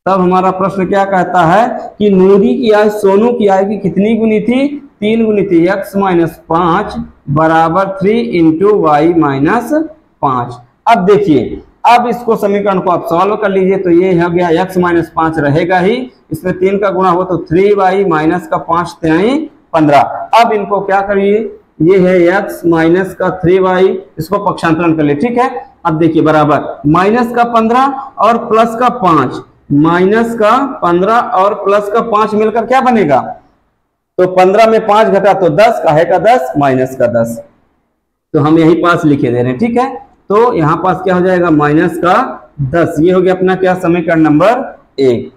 हमारा प्रश्न क्या कहता है कि नूरी की आयु सोनू की आयु की कितनी गुनी थी? 3 गुनी थी। x माइनस 5 बराबर 3 इंटू वाई माइनस 5। अब देखिए, अब इसको समीकरण को आप सॉल्व कर लीजिए, तो ये हो गया x माइनस 5 रहेगा ही, इसमें 3 का गुणा हो तो 3y माइनस का 5 3 15। अब इनको क्या करिए, ये है x माइनस का 3y, इसको पक्षांतरण कर ले। ठीक है, अब देखिए बराबर माइनस का 15 और प्लस का 5, माइनस का 15 और प्लस का 5 मिलकर क्या बनेगा? तो 15 में 5 घटा तो 10, काहे का 10? माइनस का 10। तो हम यही पास लिखे दे रहे हैं। ठीक है, तो यहाँ पास क्या हो जाएगा? माइनस का 10। ये हो गया अपना क्या? समीकरण नंबर 1।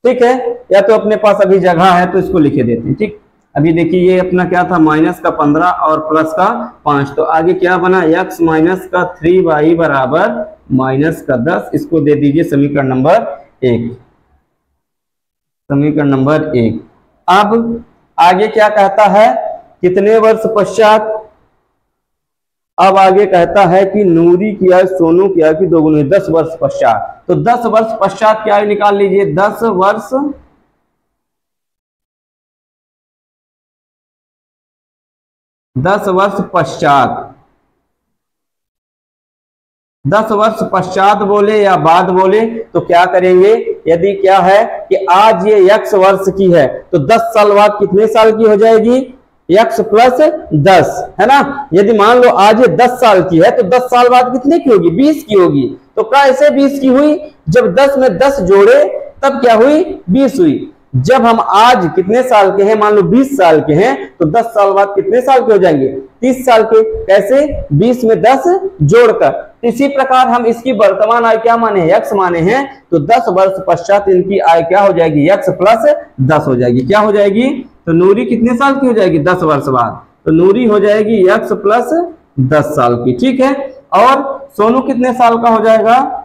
ठीक है, या तो अपने पास अभी जगह है तो इसको लिखे देते हैं। ठीक, अभी देखिए ये अपना क्या था? माइनस का 15 और प्लस का 5। तो आगे क्या बना? x माइनस का 3y बराबर माइनस का 10। इसको दे दीजिए समीकरण नंबर 1। समीकरण नंबर 1। अब आगे क्या कहता है? कितने वर्ष पश्चात? अब आगे कहता है कि नूरी की आयु सोनू की आयु की 2 गुनी, 10 वर्ष पश्चात। तो 10 वर्ष पश्चात की आयु निकाल लीजिए। 10 वर्ष पश्चात, 10 वर्ष पश्चात बोले या बाद बोले तो क्या करेंगे? यदि क्या है कि आज ये x वर्ष की है तो 10 साल बाद कितने साल की हो जाएगी? x प्लस 10, है ना। यदि मान लो आज ये 10 साल की है तो 10 साल बाद कितने की होगी? 20 की होगी। तो कैसे 20 की हुई? जब 10 में 10 जोड़े तब क्या हुई? 20 हुई। जब हम आज कितने साल के हैं? मान लो 20 साल के हैं तो 10 साल बाद कितने साल के हो जाएंगे? 30 साल के। कैसे? 20 में 10 जोड़कर। इसी प्रकार हम इसकी वर्तमान आयु क्या माने हैं? x माने हैं। तो 10 वर्ष पश्चात इनकी आयु क्या हो जाएगी? x प्लस 10 हो जाएगी। क्या हो जाएगी? तो नूरी कितने साल की हो जाएगी? 10 वर्ष बाद। तो नूरी हो जाएगी x प्लस 10 साल की। ठीक है। और सोनू कितने साल का हो जाएगा?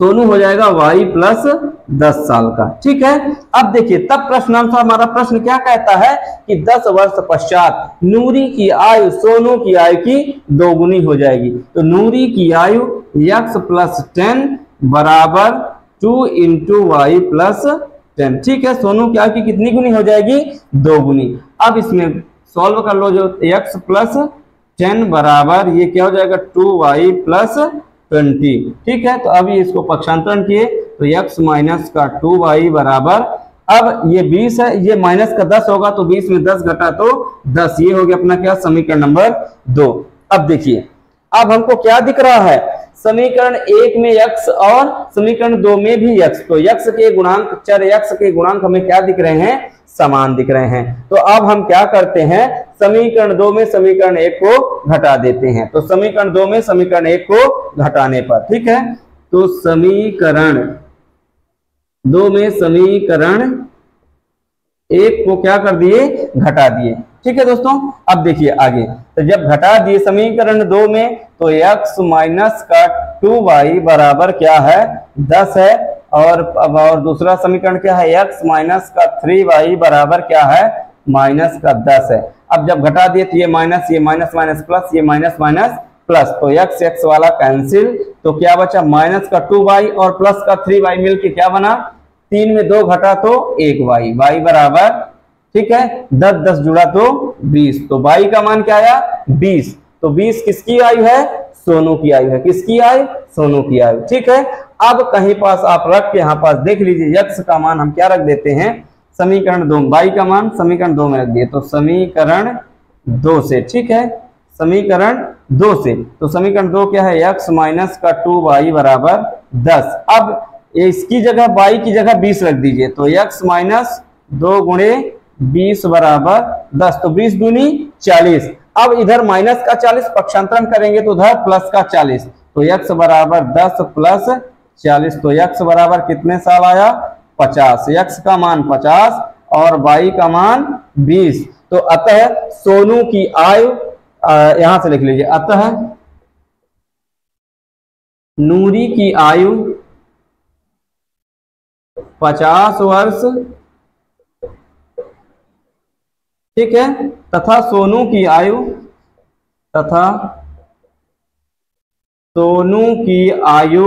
सोनू हो जाएगा y प्लस 10 साल का। ठीक है। अब देखिए, तब प्रश्नानुसार हमारा प्रश्न क्या कहता है कि 10 वर्ष पश्चात नूरी की आयु सोनू की आयु की दोगुनी हो जाएगी। तो नूरी की आयु x प्लस 10 बराबर 2 इंटू वाई प्लस 10। ठीक है। सोनू की आयु की कितनी गुनी हो जाएगी? दोगुनी। अब इसमें सॉल्व कर लो। जो x प्लस 10 बराबर ये क्या हो जाएगा? 2y plus 20। ठीक है। तो अभी इसको पक्षांतरण किए तो x माइनस का 2y बराबर, अब ये 20 है, ये माइनस का 10 होगा तो 20 में 10 घटा तो 10। ये हो गया अपना क्या? समीकरण नंबर 2। अब देखिए, अब हमको क्या दिख रहा है? समीकरण 1 में x और समीकरण 2 में भी x। तो x के गुणांक, चर x के गुणांक हमें क्या दिख रहे हैं? समान दिख रहे हैं। तो अब हम क्या करते हैं? समीकरण 2 में समीकरण 1 को घटा देते हैं। तो समीकरण 2 में समीकरण 1 को घटाने पर, ठीक है, तो समीकरण 2 में समीकरण 1 को क्या कर दिए? घटा दिए। ठीक है दोस्तों। अब देखिए आगे, तो जब घटा दिए समीकरण 2 में तो x माइनस का 2y बराबर क्या है? 10 है। और अब और दूसरा समीकरण क्या है? x माइनस का 3y बराबर क्या है? माइनस का 10 है। अब जब घटा दिए तो ये माइनस माइनस प्लस, ये माइनस माइनस प्लस, तो x वाला कैंसिल, तो क्या बचा? माइनस का 2y और प्लस का 3y मिलके क्या बना? 3 में 2 घटा तो 1y, y बराबर, ठीक है, 10 10 जुड़ा तो 20। तो y का मान क्या आया? 20। तो 20 किसकी आयु है? सोनू की आयु है। किसकी आयु? सोनू की आयु। ठीक है। अब कहीं पास आप रख के यहाँ पास देख लीजिए, x का मान हम क्या रख देते हैं? समीकरण 2, y का मान समीकरण 2 में रख दिए। तो समीकरण 2 से, ठीक है, समीकरण 2 से, तो समीकरण 2 क्या है? x माइनस का 2y बराबर 10। अब इसकी जगह y की जगह 20 रख दीजिए। तो x माइनस 2 गुणे 20 बराबर 10। तो 20 दूनी 40। अब इधर माइनस का 40 पक्षांतरण करेंगे तो उधर प्लस का 40। तो x बराबर 10 प्लस 40। तो x बराबर कितने साल आया? 50। x का मान 50 और y का मान 20। तो अतः सोनू की आयु, यहां से लिख लीजिए, अतः नूरी की आयु 50 वर्ष, ठीक है, तथा सोनू की आयु, तथा सोनू की आयु,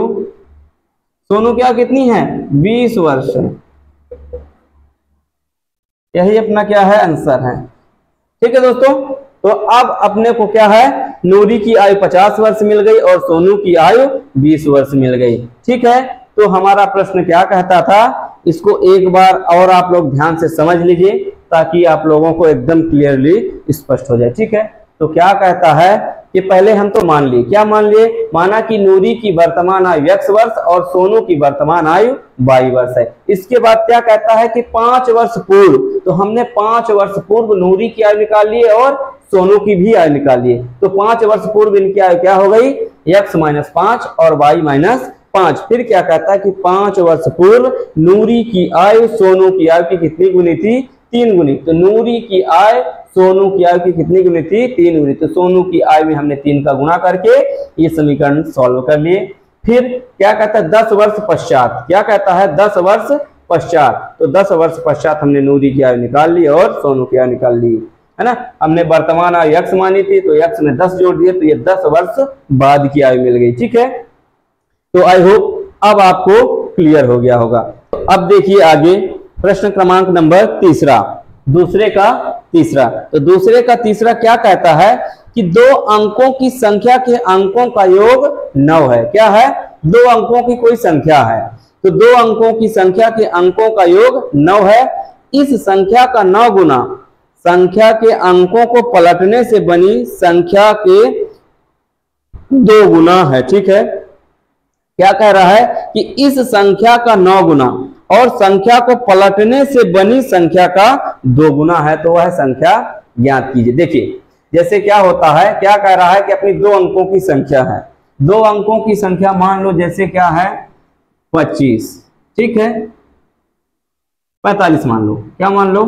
सोनू क्या कितनी है? 20 वर्ष। यही अपना क्या है? आंसर है। ठीक है दोस्तों। तो अब अपने को क्या है? नूरी की आयु 50 वर्ष मिल गई और सोनू की आयु 20 वर्ष मिल गई। ठीक है। तो हमारा प्रश्न क्या कहता था? इसको एक बार और आप लोग ध्यान से समझ लीजिए ताकि आप लोगों को एकदम क्लियरली स्पष्ट हो जाए। ठीक है। तो क्या कहता है कि पहले हम तो मान लिए, क्या मान लिए? माना कि नूरी की वर्तमान आयु x वर्ष और सोनू की वर्तमान आयु y वर्ष है। इसके बाद क्या कहता है कि 5 वर्ष पूर्व, तो हमने 5 वर्ष पूर्व नूरी की आयु निकाल लिए और सोनू की भी आयु निकाल लिए। तो 5 वर्ष पूर्व इनकी आयु क्या हो गई? x माइनस 5 और y माइनस 5। फिर क्या कहता है कि 5 वर्ष पूर्व नूरी की आयु सोनू की आयु की कितनी गुनी थी? 3 गुनी। तो नूरी की आयु सोनू की आयु की कितनी गुनी थी? 3 गुनी। तो सोनू की आयु में हमने 3 का गुणा करके ये समीकरण सॉल्व कर लिए। फिर क्या कहता है? 10 वर्ष पश्चात, क्या कहता है? 10 वर्ष पश्चात। तो 10 वर्ष पश्चात हमने नूरी की आयु निकाल ली और सोनू की आयु निकाल ली, है ना। हमने वर्तमान आयु x मानी थी तो x में 10 जोड़ दिए तो ये 10 वर्ष बाद की आयु मिल गई। ठीक है। तो आई होप अब आपको क्लियर हो गया होगा। तो अब देखिए आगे प्रश्न क्रमांक नंबर 3, दूसरे का तीसरा। तो दूसरे का तीसरा क्या कहता है कि 2 अंकों की संख्या के अंकों का योग 9 है। क्या है? 2 अंकों की कोई संख्या है, तो 2 अंकों की संख्या के अंकों का योग 9 है। इस संख्या का 9 गुना संख्या के अंकों को पलटने से बनी संख्या के 2 गुना है। ठीक है। क्या कह रहा है कि इस संख्या का 9 गुना और संख्या को पलटने से बनी संख्या का 2 गुना है, तो वह संख्या ज्ञात कीजिए। देखिए जैसे क्या होता है, क्या कह रहा है कि अपनी 2 अंकों की संख्या है, 2 अंकों की संख्या मान लो जैसे क्या है 25, ठीक है 45 मान लो, क्या मान लो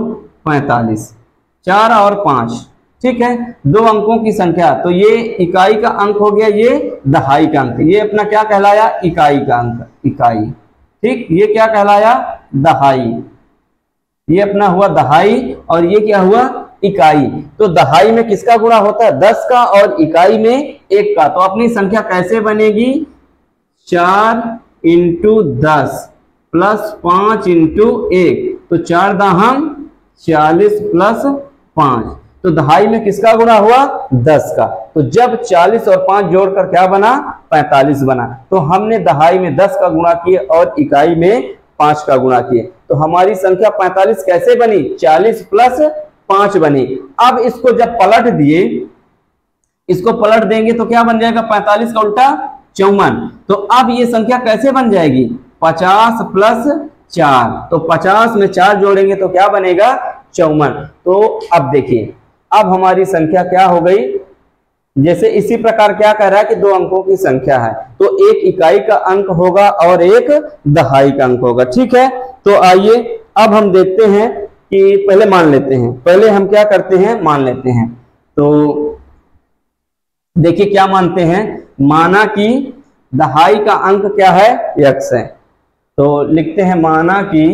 45, 4 और 5, ठीक है 2 अंकों की संख्या। तो ये इकाई का अंक हो गया, ये दहाई का अंक, ये अपना क्या कहलाया इकाई का अंक, इकाई, ठीक ये क्या कहलाया दहाई, ये अपना हुआ दहाई और ये क्या हुआ इकाई। तो दहाई में किसका गुणा होता है 10 का और इकाई में 1 का। तो अपनी संख्या कैसे बनेगी 4 × 10 प्लस 5 × 1, तो 4 दाहम 40 प्लस 5, तो दहाई में किसका गुणा हुआ 10 का। तो जब 40 और 5 जोड़कर क्या बना 45 बना। तो हमने दहाई में 10 का गुणा किए और इकाई में 5 का गुणा किए, तो हमारी संख्या 45 कैसे बनी 40 प्लस 5 बनी। अब इसको जब पलट दिए, इसको पलट देंगे तो क्या बन जाएगा 45 का उल्टा 54। तो अब ये संख्या कैसे बन जाएगी 50 प्लस 4, तो 50 में 4 जोड़ेंगे तो क्या बनेगा 54। तो अब देखिए अब हमारी संख्या क्या हो गई, जैसे इसी प्रकार क्या कह रहा है कि 2 अंकों की संख्या है, तो एक इकाई का अंक होगा और एक दहाई का अंक होगा, ठीक है। तो आइए अब हम देखते हैं कि पहले मान लेते हैं, पहले हम क्या करते हैं मान लेते हैं। तो देखिए क्या मानते हैं, माना कि दहाई का अंक क्या है x है, तो लिखते हैं माना कि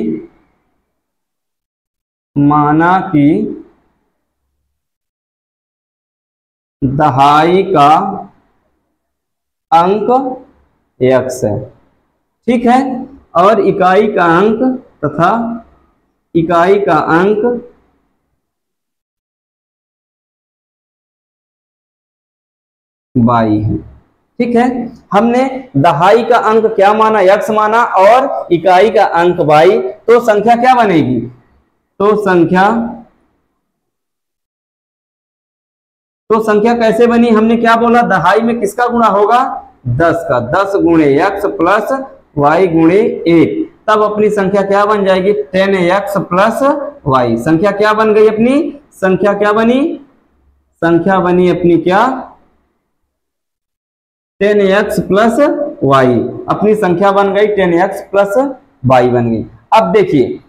दहाई का अंक x है, ठीक है, और इकाई का अंक तथा इकाई का अंक y है, ठीक है। हमने दहाई का अंक क्या माना x माना और इकाई का अंक y, तो संख्या क्या बनेगी, तो संख्या कैसे बनी, हमने क्या बोला दहाई में किसका गुणा होगा 10 का, 10 × x प्लस y × 1, तब अपनी संख्या क्या बन जाएगी 10x प्लस y। संख्या क्या बन गई अपनी, संख्या क्या बनी, संख्या बनी अपनी क्या 10x प्लस y, अपनी संख्या बन गई 10x प्लस y बन गई। अब देखिए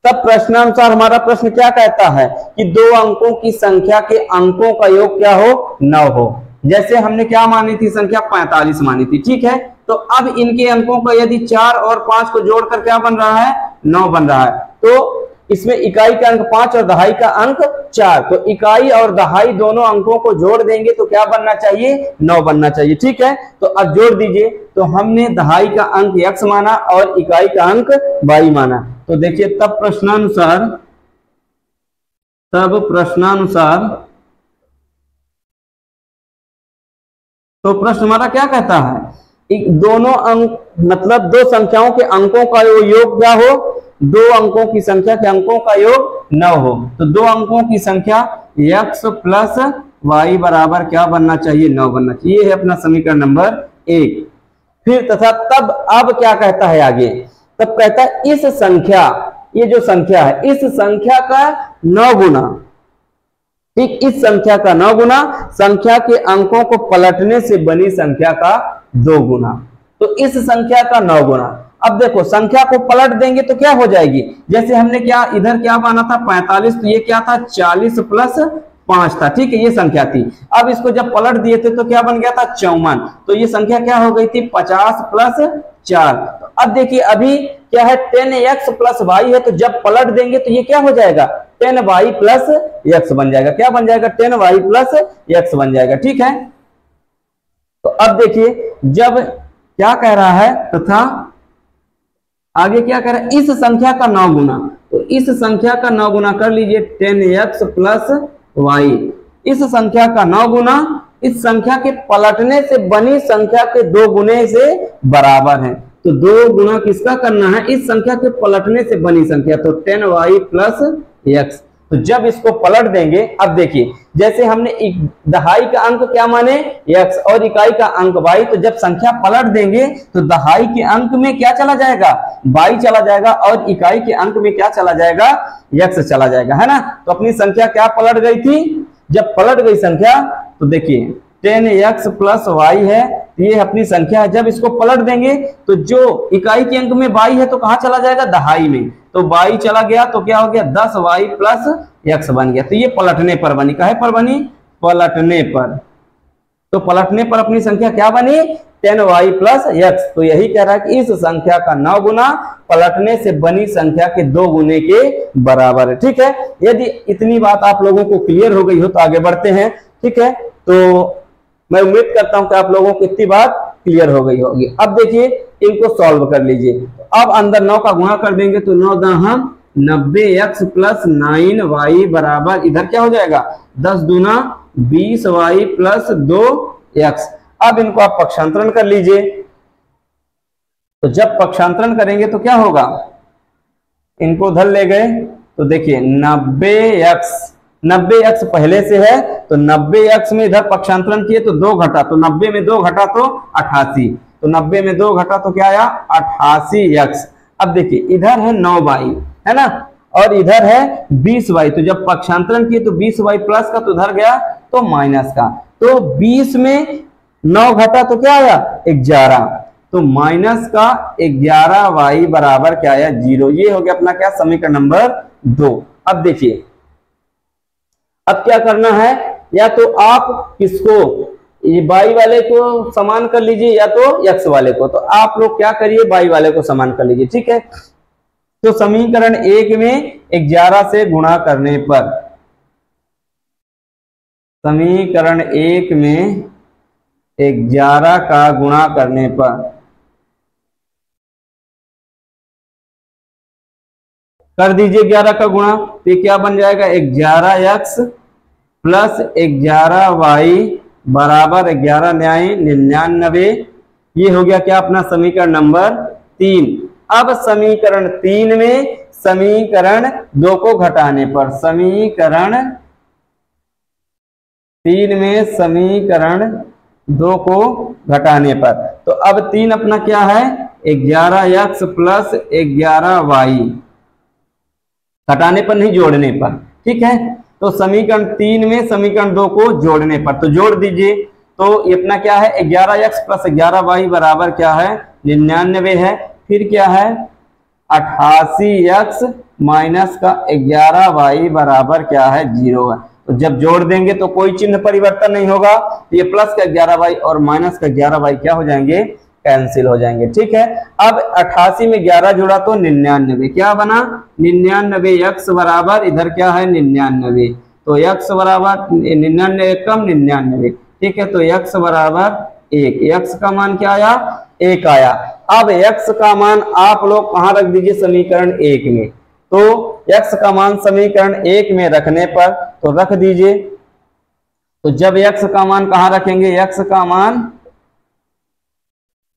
तब प्रश्नानुसार हमारा प्रश्न क्या कहता है कि 2 अंकों की संख्या के अंकों का योग क्या हो 9 हो। जैसे हमने क्या मानी थी संख्या 45 मानी थी, ठीक है। तो अब इनके अंकों का यदि 4 और 5 को जोड़कर क्या बन रहा है 9 बन रहा है, तो इसमें इकाई का अंक 5 और दहाई का अंक 4, तो इकाई और दहाई दोनों अंकों को जोड़ देंगे तो क्या बनना चाहिए 9 बनना चाहिए, ठीक है। तो अब जोड़ दीजिए, तो हमने दहाई का अंक x माना और इकाई का अंक y माना। तो देखिए तब प्रश्नानुसार तो प्रश्न हमारा क्या कहता है दोनों अंक मतलब 2 संख्याओं के अंकों का योग क्या हो 2 अंकों की संख्या के अंकों का योग 9 हो। तो 2 अंकों की संख्या x प्लस y बराबर क्या बनना चाहिए 9 बनना चाहिए, ये है अपना समीकरण नंबर 1। फिर तथा तब अब क्या कहता है आगे, तब कहता है इस संख्या, ये जो संख्या है इस संख्या का 9 गुना, ठीक इस संख्या का 9 गुना संख्या के अंकों को पलटने से बनी संख्या का 2 गुना। तो इस संख्या का 9 गुना, अब देखो संख्या को पलट देंगे तो क्या हो जाएगी, जैसे हमने क्या इधर क्या माना था 45, तो ये क्या था 40 प्लस 5 था, ठीक है ये संख्या थी। अब इसको जब पलट दिए थे तो क्या बन गया था 54, तो ये संख्या क्या हो गई थी 50 प्लस 4। तो अब देखिए अभी क्या है 10x प्लस y है, तो जब पलट देंगे तो ये क्या हो जाएगा 10y प्लस x बन जाएगा, क्या बन जाएगा 10y प्लस x बन जाएगा, ठीक है। तो अब देखिए जब क्या कह रहा है तथा आगे क्या कह रहा है इस संख्या का 9 गुना, तो इस संख्या का 9 गुना कर लीजिए 10x प्लस y, इस संख्या का 9 गुना इस संख्या के पलटने से बनी संख्या के 2 गुने से बराबर है। तो 2 गुना किसका करना है इस संख्या के पलटने से बनी संख्या, तो 10y प्लस x, तो जब इसको पलट देंगे, अब देखिए जैसे हमने दहाई का अंक क्या माने x और इकाई का अंक y, तो जब संख्या पलट देंगे तो दहाई के अंक में क्या चला जाएगा, y चला जाएगा, और इकाई के अंक में क्या चला जाएगा, x चला जाएगा, है ना। तो अपनी संख्या क्या पलट गई थी, जब पलट गई संख्या तो देखिए 10x प्लस y है, ये अपनी संख्या है। जब इसको पलट देंगे तो जो इकाई के अंक में y है तो कहाँ चला जाएगा, दहाई में, तो y चला गया तो क्या हो गया 10y प्लस x बन गया। तो ये पलटने पर बनी, काहे पर बनी, पलटने पर। तो पलटने पर अपनी संख्या क्या बनी, 10y प्लस x। तो यही कह रहा है कि इस संख्या का 9 गुना पलटने से बनी संख्या के 2 गुने के बराबर है। ठीक है, यदि इतनी बात आप लोगों को क्लियर हो गई हो तो आगे बढ़ते हैं। ठीक है, तो मैं उम्मीद करता हूं कि आप लोगों को इतनी बात क्लियर हो गई होगी। अब देखिए इनको सॉल्व कर लीजिए। अब अंदर 9 का गुणा कर देंगे तो 9 9 90x प्लस 9y बराबर, इधर क्या हो जाएगा 10 दूना 20y प्लस 2x। अब इनको आप पक्षांतरण कर लीजिए। तो जब पक्षांतरण करेंगे तो क्या होगा, इनको उधर ले गए तो देखिए 90x पहले से है, तो 90x में इधर पक्षांतरण किए तो 2 घटा, तो 90 में 2 घटा तो 88, तो 90 में 2 घटा तो क्या आया 88x। अब देखिए इधर है 9y, है ना, और इधर है 20y, तो जब पक्षांतरण किए तो 20y प्लस का तो इधर गया तो माइनस का, तो 20 में 9 घटा तो क्या आया 11, तो माइनस का 11y बराबर क्या आया 0। ये हो गया अपना क्या, समीकरण नंबर 2। अब देखिए अब क्या करना है, या तो आप किसको, ये y वाले को समान कर लीजिए या तो x वाले को। तो आप लोग क्या करिए, y वाले को समान कर लीजिए। ठीक है, तो समीकरण 1 में 11 से गुणा करने पर, समीकरण 1 में 11 का गुणा करने पर कर दीजिए 11 का गुणा, तो ये क्या बन जाएगा 11x प्लस 11y बराबर 11 न्याय 99। ये हो गया क्या अपना समीकरण नंबर 3। अब समीकरण 3 में समीकरण 2 को घटाने पर, समीकरण 3 में समीकरण 2 को घटाने पर, तो अब 3 अपना क्या है 11x प्लस 11y, घटाने पर नहीं जोड़ने पर। ठीक है, तो समीकरण 3 में समीकरण 2 को जोड़ने पर, तो जोड़ दीजिए। तो ये अपना क्या है 11x प्लस 11y बराबर क्या है 99 है, फिर क्या है 88x माइनस का 11y बराबर क्या है 0 है। तो जब जोड़ देंगे तो कोई चिन्ह परिवर्तन नहीं होगा, तो ये प्लस का 11y और माइनस का 11y क्या हो जाएंगे, कैंसिल हो जाएंगे। ठीक है, अब 88 में 11 जुड़ा तो 99, क्या बना 99x बराबर, इधर क्या है 99, तो x बराबर 99 कम 99। ठीक है, तो x बराबर 1, x का मान क्या आया 1 आया। अब x का मान आप लोग कहां रख दीजिए, समीकरण 1 में। तो x का मान समीकरण 1 में रखने पर तो रख दीजिए। तो जब x का मान कहां रखेंगे, x का मान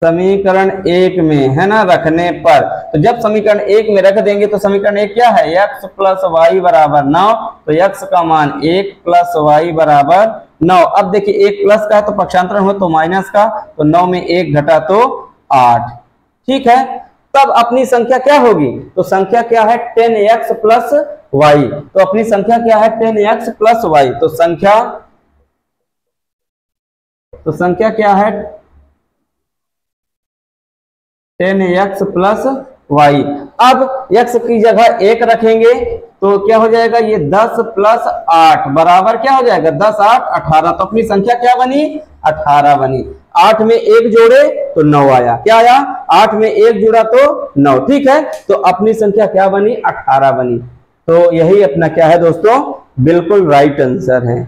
समीकरण 1 में, है ना, रखने पर, तो जब समीकरण 1 में रख देंगे तो समीकरण 1 क्या है x प्लस वाई बराबर 9, तो x का मान 1 प्लस वाई बराबर 9। अब देखिए 1 प्लस का है तो पक्षांतरण हो तो माइनस का, तो 9 में 1 घटा तो 8। ठीक है, तब अपनी संख्या क्या होगी, तो संख्या क्या है 10x प्लस वाई, तो अपनी संख्या क्या है 10x प्लस वाई। तो संख्या क्या है 10x प्लस वाई। अब x की जगह 1 रखेंगे तो क्या हो जाएगा, ये 10 प्लस 8 बराबर क्या हो जाएगा 10 8 18। तो अपनी संख्या क्या बनी 18 बनी। 8 में 1 जोड़े तो 9 आया, क्या आया 8 में 1 जुड़ा तो 9। ठीक है, तो अपनी संख्या क्या बनी 18 बनी। तो यही अपना क्या है दोस्तों, बिल्कुल राइट आंसर है।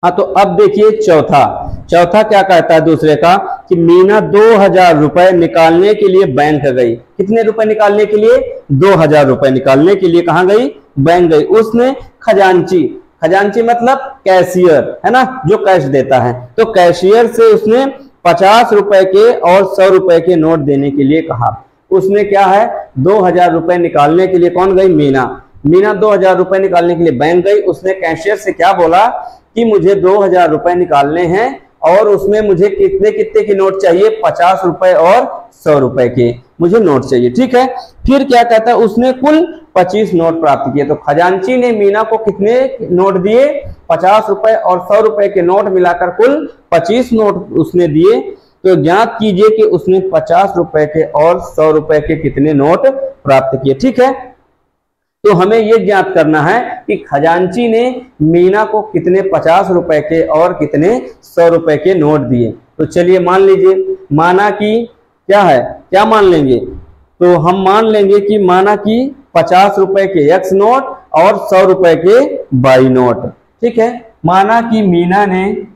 हाँ, तो अब देखिए चौथा क्या कहता है दूसरे का, कि मीना 2000 रुपए निकालने के लिए बैंक गई। कितने रुपए निकालने के लिए, 2000 रुपए निकालने के लिए कहां गई, बैंक गई। उसने खजांची मतलब कैशियर, है ना, जो कैश देता है, तो कैशियर से उसने 50 रुपए के और 100 रुपए के नोट देने के लिए कहा। उसने क्या है 2000 रुपए निकालने के लिए कौन गई, मीना। मीना 2000 रुपए निकालने के लिए बैंक गई। उसने कैशियर से क्या बोला कि मुझे 2000 रुपए निकालने हैं और उसमें मुझे कितने कितने के नोट चाहिए, 50 रुपए और 100 रुपए के मुझे नोट चाहिए। ठीक है, फिर क्या कहता है, उसने कुल 25 नोट प्राप्त किए। तो खजांची ने मीना को कितने नोट दिए, 50 रुपए और 100 रुपए के नोट मिलाकर कुल 25 नोट उसने दिए। तो ज्ञात कीजिए कि उसने 50 रुपए के और 100 रुपए के कितने नोट प्राप्त किए। ठीक है, तो हमें यह ज्ञात करना है कि खजांची ने मीना को कितने 50 रुपए के और कितने 100 रुपए के नोट दिए। तो चलिए मान लीजिए, माना कि क्या है, क्या मान लेंगे, तो हम मान लेंगे कि माना कि 50 रुपए के X नोट और 100 रुपए के Y नोट। ठीक है, माना कि मीना ने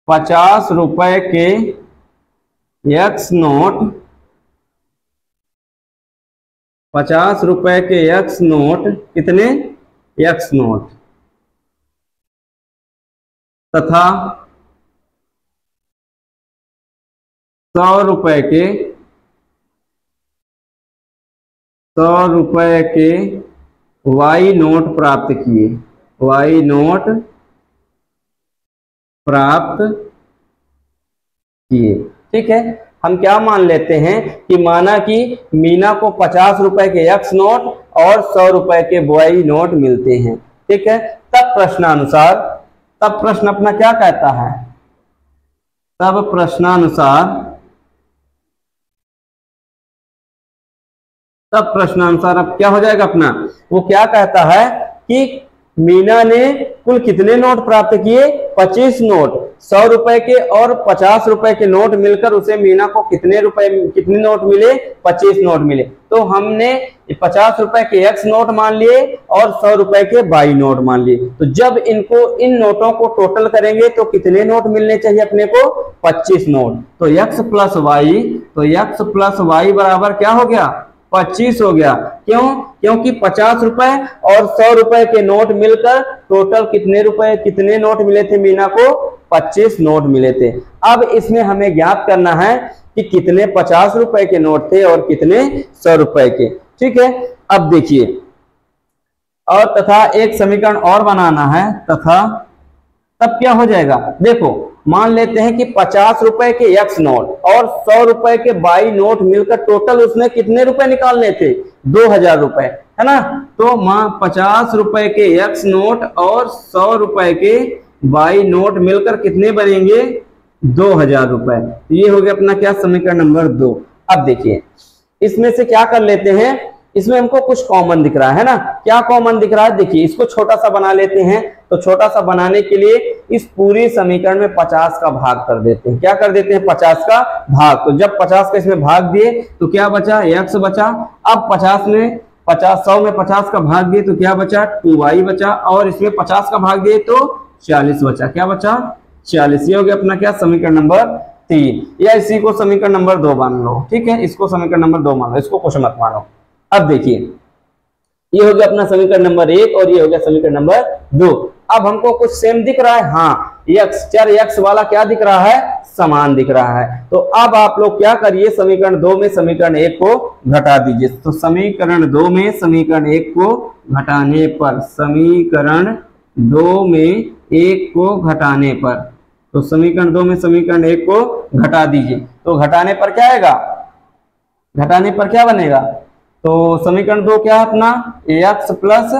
50 रुपए के X नोट, 50 रुपए के X नोट, कितने X नोट, तथा 100 रुपए के Y नोट प्राप्त किए, Y नोट प्राप्त किए। ठीक है, हम क्या मान लेते हैं कि माना कि मीना को 50 रुपए के X नोट और 100 रुपए के Y नोट मिलते हैं। ठीक है, तब प्रश्नानुसार, तब प्रश्न अपना क्या कहता है, तब प्रश्नानुसार अब क्या हो जाएगा अपना, वो क्या कहता है कि मीना ने कुल कितने नोट प्राप्त किए, 25 नोट, 100 रुपए के और 50 रुपए के नोट मिलकर उसे मीना को कितने नोट मिले, 25 नोट मिले। तो हमने 50 रुपए के X नोट मान लिए और 100 रुपए के Y नोट मान लिए। तो जब इन नोटों को टोटल करेंगे तो कितने नोट मिलने चाहिए अपने को, 25 नोट। तो X प्लस Y बराबर क्या हो गया, 25 हो गया। क्यों, क्योंकि 50 रुपए और 100 रुपए के नोट मिलकर टोटल कितने नोट मिले थे मीना को, 25 नोट मिले थे। अब इसमें हमें ज्ञात करना है कि कितने 50 रुपए के नोट थे और कितने 100 रुपए के। ठीक है, अब देखिए, और तथा एक समीकरण और बनाना है, तथा तब क्या हो जाएगा, देखो मान लेते हैं कि 50 रुपए के X नोट और 100 रुपए के Y नोट मिलकर टोटल उसने कितने रुपए निकालने थे, 2000 रुपए, है ना। तो 50 रुपए के X नोट और 100 रुपए के Y नोट मिलकर कितने बनेंगे, 2000 रुपए। ये हो गया अपना क्या, समीकरण नंबर 2। अब देखिए इसमें से क्या कर लेते हैं, इसमें हमको कुछ कॉमन दिख रहा है ना, क्या कॉमन दिख रहा है, देखिए इसको छोटा सा बना लेते हैं। तो छोटा सा बनाने के लिए इस पूरी समीकरण में 50 का भाग कर देते हैं। क्या कर देते हैं, 50 का भाग। तो जब 50 का इसमें भाग दिए तो क्या बचा, X बचा। अब 100 में 50 का भाग दिए तो क्या बचा, 2Y बचा। और इसमें 50 का भाग दिए तो 40 बचा। क्या बचा, 40। ये हो गया अपना क्या, समीकरण नंबर 3, या इसी को समीकरण नंबर 2 मान लो। ठीक है, इसको समीकरण नंबर 2 मान लो, इसको कुछ मत मानो। अब देखिए ये हो गया अपना समीकरण नंबर 1 और ये हो गया समीकरण नंबर 2। अब हमको कुछ सेम दिख रहा है, हाँ, चर X वाला क्या दिख रहा है, समान दिख रहा है। तो अब आप लोग क्या करिए, समीकरण 2 में समीकरण 1 को घटा दीजिए। तो समीकरण 2 में समीकरण 1 को घटाने पर, समीकरण 2 में 1 को घटाने पर, तो समीकरण 2 में समीकरण 1 को घटा दीजिए। तो घटाने पर क्या आएगा, घटाने पर क्या बनेगा, तो समीकरण 2 क्या है अपना, X प्लस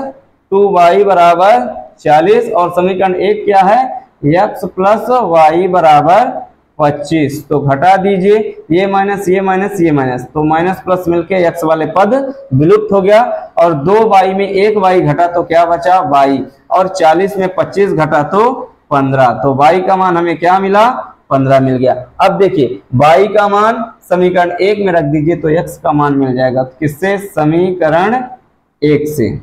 2Y बराबर 40 और समीकरण 1 क्या है, X प्लस Y बराबर 25। तो घटा दीजिए, ये माइनस ये माइनस ये माइनस, तो माइनस प्लस मिलके X वाले पद विलुप्त हो गया। और 2Y में 1Y घटा तो क्या बचा, Y, और 40 में 25 घटा तो 15। तो Y का मान हमें क्या मिला, 15 मिल गया। अब देखिए Y का मान समीकरण 1 में रख दीजिए तो X का मान मिल जाएगा किससे, समीकरण 1 से।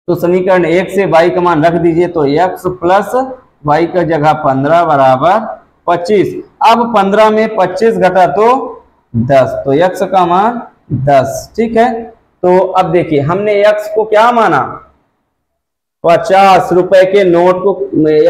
तो समीकरण 1 से Y का मान रख दीजिए तो X प्लस Y का जगह 15 बराबर 25। अब 15 में 25 घटा तो 10, तो X का मान 10। ठीक है, तो अब देखिए हमने x को क्या माना, 50 रुपए के नोट को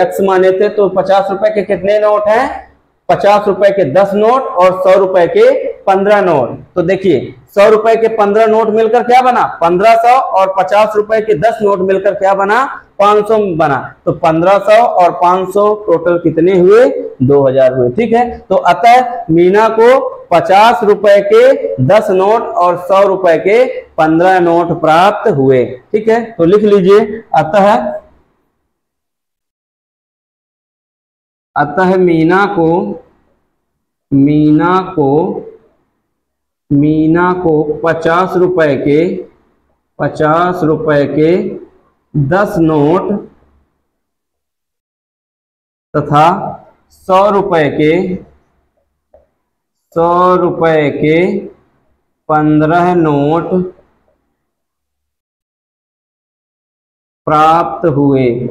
x माने थे, तो 50 रुपए के कितने नोट हैं, 50 रुपए के 10 नोट और 100 रुपए के 15 नोट। तो देखिए 100 रुपए के 15 नोट मिलकर क्या बना 1500, और 50 रुपए के 10 नोट मिलकर क्या बना 500 बना। तो 1500 और 500 टोटल कितने हुए, 2000 हुए। ठीक है, तो अतः मीना को 50 रुपए के 10 नोट और 100 रुपए के 15 नोट प्राप्त हुए। ठीक है, तो लिख लीजिए अतः मीना को 50 रुपए के 10 नोट तथा 100 रुपए के 15 नोट प्राप्त हुए।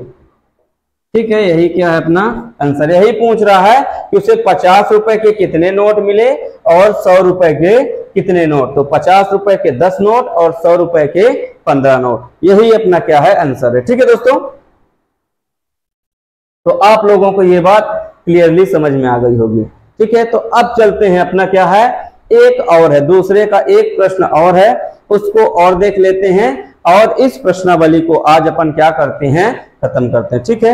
ठीक है, यही क्या है अपना आंसर, यही पूछ रहा है कि उसे 50 रुपए के कितने नोट मिले और 100 रुपए के कितने नोट। तो 50 रुपए के 10 नोट और 100 रुपए के 15 नोट, यही अपना क्या है आंसर है। ठीक है दोस्तों, तो आप लोगों को ये बात क्लियरली समझ में आ गई होगी। ठीक है, तो अब चलते हैं अपना क्या है, एक और है, दूसरे का एक प्रश्न और है, उसको और देख लेते हैं और इस प्रश्नावली को आज अपन क्या करते हैं, खत्म करते हैं। ठीक है,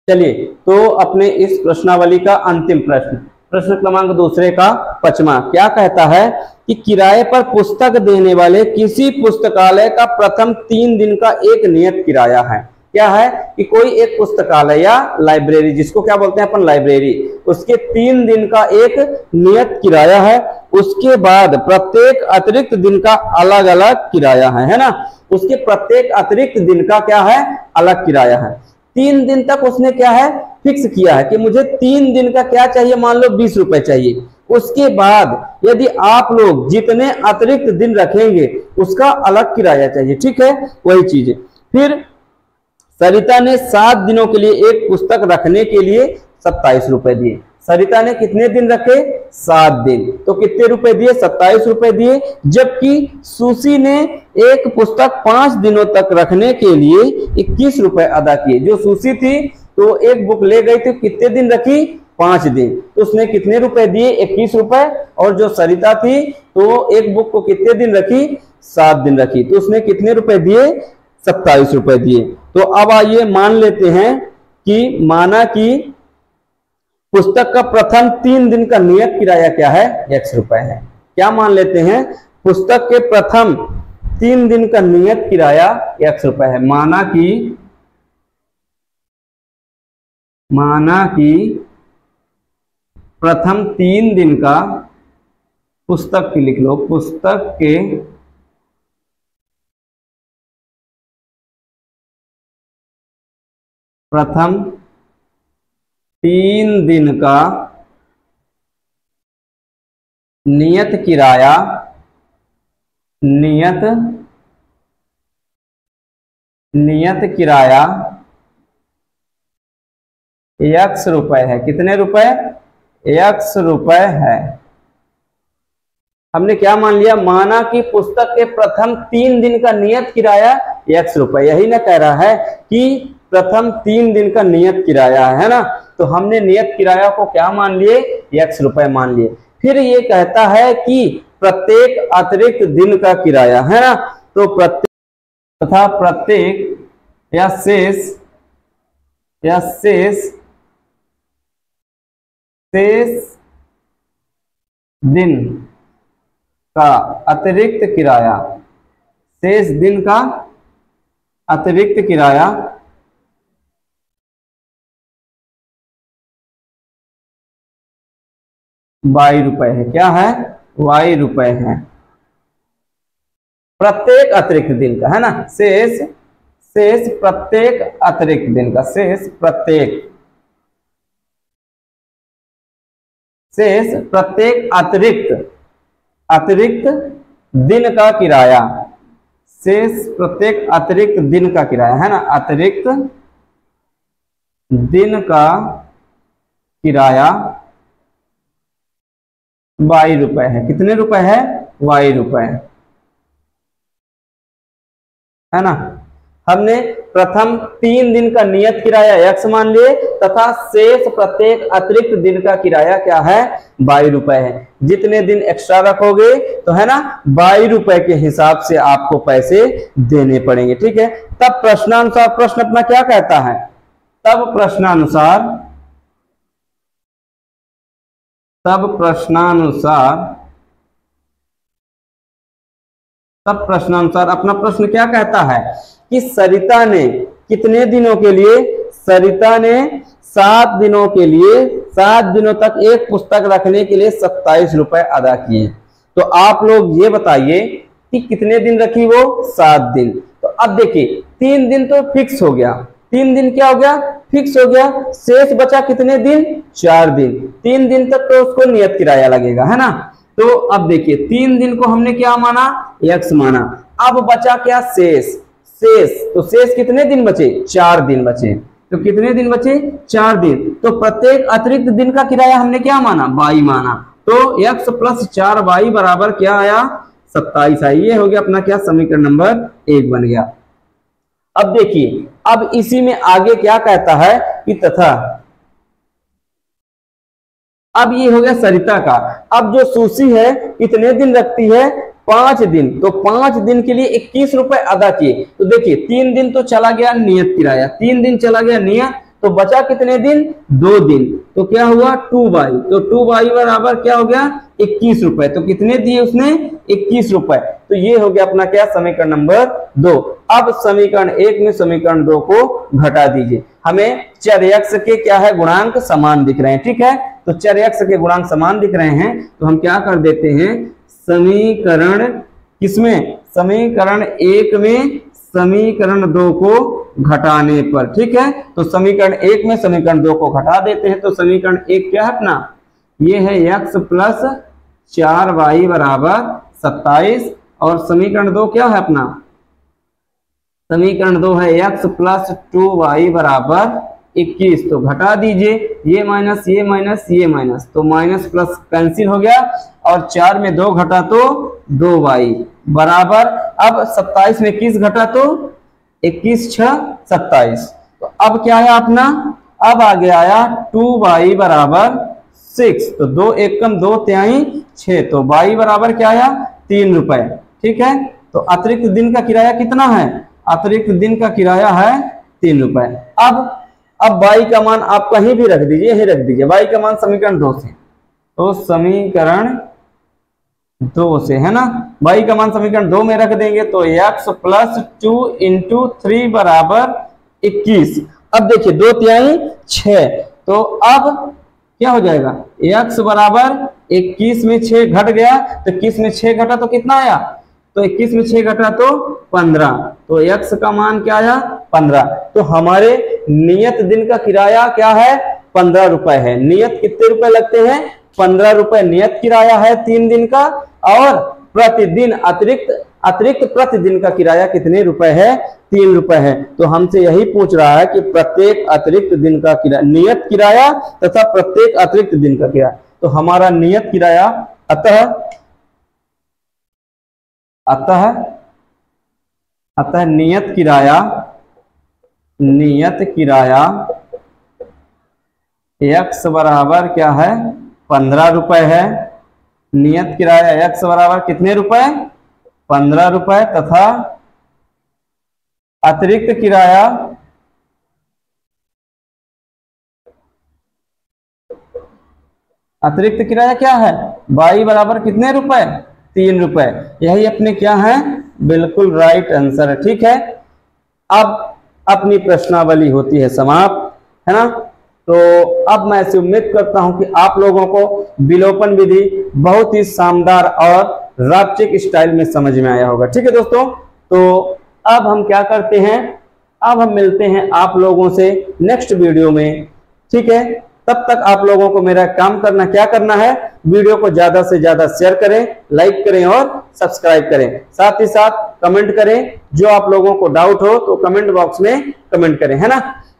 चलिए तो अपने इस प्रश्नावली का अंतिम प्रश्न क्रमांक दूसरे का 5वां क्या कहता है कि किराए पर पुस्तक देने वाले किसी पुस्तकालय का प्रथम 3 दिन का एक नियत किराया है। क्या है कि कोई एक पुस्तकालय या लाइब्रेरी, जिसको क्या बोलते हैं अपन लाइब्रेरी, उसके 3 दिन का एक नियत किराया है। उसके बाद प्रत्येक अतिरिक्त दिन का अलग अलग किराया है ना, उसके प्रत्येक अतिरिक्त दिन का क्या है, अलग किराया है। 3 दिन तक उसने क्या है फिक्स किया है कि मुझे 3 दिन का क्या चाहिए, मान लो 20 रुपए चाहिए। उसके बाद यदि आप लोग जितने अतिरिक्त दिन रखेंगे उसका अलग किराया चाहिए। ठीक है, वही चीज है। फिर सरिता ने 7 दिनों के लिए एक पुस्तक रखने के लिए 27 रुपए दिए। सरिता ने कितने दिन रखे, 7 दिन, तो कितने रुपए दिए, 27 रुपए दिए। जबकि सुशी ने एक पुस्तक 5 दिनों तक रखने के लिए 21 रुपए अदा किए। जो सुशी थी तो एक बुक ले गई थी, कितने दिन रखी, 5 दिन, तो उसने कितने रुपए दिए, 21 रुपए। और जो सरिता थी तो एक बुक को कितने दिन रखी, 7 दिन रखी, तो उसने कितने रुपए दिए, 27 रुपए दिए। तो अब आइए मान लेते हैं कि माना कि पुस्तक का प्रथम 3 दिन का नियत किराया क्या है, x रुपए है। क्या मान लेते हैं, पुस्तक के प्रथम 3 दिन का नियत किराया x रुपए है। माना कि प्रथम 3 दिन का, पुस्तक की लिख लो, पुस्तक के प्रथम 3 दिन का नियत किराया x रुपए है। कितने रुपए, x रुपए है। हमने क्या मान लिया, माना कि पुस्तक के प्रथम 3 दिन का नियत किराया x रुपए, यही ना कह रहा है कि प्रथम 3 दिन का नियत किराया है ना, तो हमने नियत किराया को क्या मान लिए, x रुपए मान लिए। फिर ये कहता है कि प्रत्येक अतिरिक्त दिन का किराया है ना, तो प्रत्येक तथा प्रत्येक या शेष दिन का अतिरिक्त किराया, शेष दिन का अतिरिक्त किराया y रुपए है। क्या है, y रुपए है, प्रत्येक अतिरिक्त दिन का है ना, शेष प्रत्येक अतिरिक्त दिन का, शेष प्रत्येक अतिरिक्त दिन का किराया, शेष प्रत्येक अतिरिक्त दिन का किराया है ना, अतिरिक्त दिन का किराया y रुपए है। कितने रुपए है, y रुपए। है ना। हमने प्रथम 3 दिन का नियत किराया x मान लिए तथा शेष प्रत्येक अतिरिक्त दिन का किराया क्या है, 22 रुपए है। जितने दिन एक्स्ट्रा रखोगे तो है ना 22 रुपए के हिसाब से आपको पैसे देने पड़ेंगे, ठीक है। तब प्रश्नानुसार प्रश्न अपना क्या कहता है, तब प्रश्नानुसार अपना प्रश्न क्या कहता है कि सरिता ने कितने दिनों के लिए, सरिता ने 7 दिनों के लिए 7 दिनों तक एक पुस्तक रखने के लिए 27 रुपए अदा किए। तो आप लोग ये बताइए कि कितने दिन रखी वो, 7 दिन। तो अब देखिए 3 दिन तो फिक्स हो गया, 3 दिन क्या हो गया, फिक्स हो गया। शेष बचा कितने दिन, 4 दिन। 3 दिन तक तो उसको नियत किराया लगेगा, है ना। तो अब देखिए 3 दिन को हमने क्या माना, x माना। अब बचा क्या, शेष। तो शेष कितने दिन बचे, 4 दिन बचे। तो कितने दिन बचे, 4 दिन। तो प्रत्येक अतिरिक्त दिन का किराया हमने क्या माना, 22 माना। तो x + 4y बराबर क्या आया, 27 आई। ये हो गया अपना क्या, समीकरण नंबर 1 बन गया। अब देखिए अब इसी में आगे क्या कहता है कि तथा, अब ये हो गया सरिता का। अब जो सुशी है कितने दिन रखती है, 5 दिन। तो 5 दिन के लिए 21 रुपए अदा किए। तो देखिए 3 दिन तो चला गया नियत किराया, 3 दिन चला गया नियत, तो बचा कितने दिन, 2 दिन। तो क्या हुआ 2y। तो 2y बराबर क्या हो गया, 21 रुपए। तो कितने दिए उसने, 21 रुपए। तो ये हो गया अपना क्या, समीकरण नंबर 2। अब समीकरण 1 में समीकरण 2 को घटा दीजिए। हमें चर x के क्या है, गुणांक समान दिख रहे हैं, ठीक है। तो चर x के गुणांक समान दिख रहे हैं तो हम क्या कर देते हैं, समीकरण किसमें, समीकरण 1 में समीकरण 2 को घटाने पर, ठीक है। तो समीकरण 1 में समीकरण 2 को घटा देते हैं। तो समीकरण 1 क्या है अपना, ये है x + 4y बराबर 27। और समीकरण 2 क्या है अपना, समीकरण 2 है x + 2y बराबर 21। तो घटा दीजिए, ये माइनस ये माइनस ये माइनस, तो माइनस प्लस कैंसिल हो गया। और 4 में 2 घटा तो 2y बराबर, अब 27 में 21 घटा तो 21 6 27। तो अब क्या है अपना, अब आगे आया 2y बराबर 6। तो 2 एकम 2 तिहाई 6। तो y बराबर क्या आया, 3 रुपए, ठीक है। तो अतिरिक्त दिन का किराया कितना है, अतिरिक्त दिन का किराया है 3 रुपए। अब y का मान आप कहीं भी रख दीजिए, यही रख दीजिए y का मान समीकरण 2 से। तो समीकरण 2 से, है ना, y का मान समीकरण 2 में रख देंगे। तो x + 2 × 3 बराबर 21। अब देखिए 2 तिहाई 6। तो अब क्या हो जाएगा, x बराबर 21 में 6 घट गया। तो 21 में 6 घटा तो कितना आया, तो 21 में 6 घटा तो 15। तो x का मान क्या आया, 15। तो हमारे नियत दिन का किराया क्या है, 15 रुपए है। नियत कितने रुपए लगते हैं, 15 रुपए नियत किराया है 3 दिन का। और प्रतिदिन अतिरिक्त प्रतिदिन का किराया कितने रुपए है, 3 रुपए है। तो हमसे यही पूछ रहा है कि प्रत्येक अतिरिक्त दिन का किराया, नियत किराया तथा प्रत्येक अतिरिक्त दिन का किराया। तो हमारा नियत किराया अतः नियत किराया x बराबर क्या है, 15 रुपए है। नियत किराया x बराबर कितने रुपए, 15 रुपए। तथा अतिरिक्त किराया क्या है, y बराबर कितने रुपए, 3 रुपए। यही अपने क्या है, बिल्कुल राइट आंसर है, ठीक है। अब अपनी प्रश्नावली होती है समाप्त, है ना। तो अब मैं ऐसी उम्मीद करता हूं कि आप लोगों को विलोपन विधि बहुत ही शानदार और रापचिक स्टाइल में समझ में आया होगा, ठीक है दोस्तों। तो अब हम क्या करते हैं, अब हम मिलते हैं आप लोगों से नेक्स्ट वीडियो में, ठीक है। तब तक आप लोगों को मेरा काम क्या करना है, वीडियो को ज्यादा से ज्यादा शेयर करें, लाइक करें और सब्सक्राइब करें। साथ ही साथ कमेंट करें, जो आप लोगों को डाउट हो तो कमेंट बॉक्स में कमेंट करें, है ना।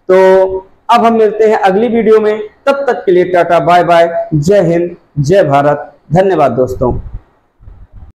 तो अब हम मिलते हैं अगली वीडियो में, तब तक के लिए टाटा बाय बाय, जय हिंद, जय भारत, धन्यवाद दोस्तों।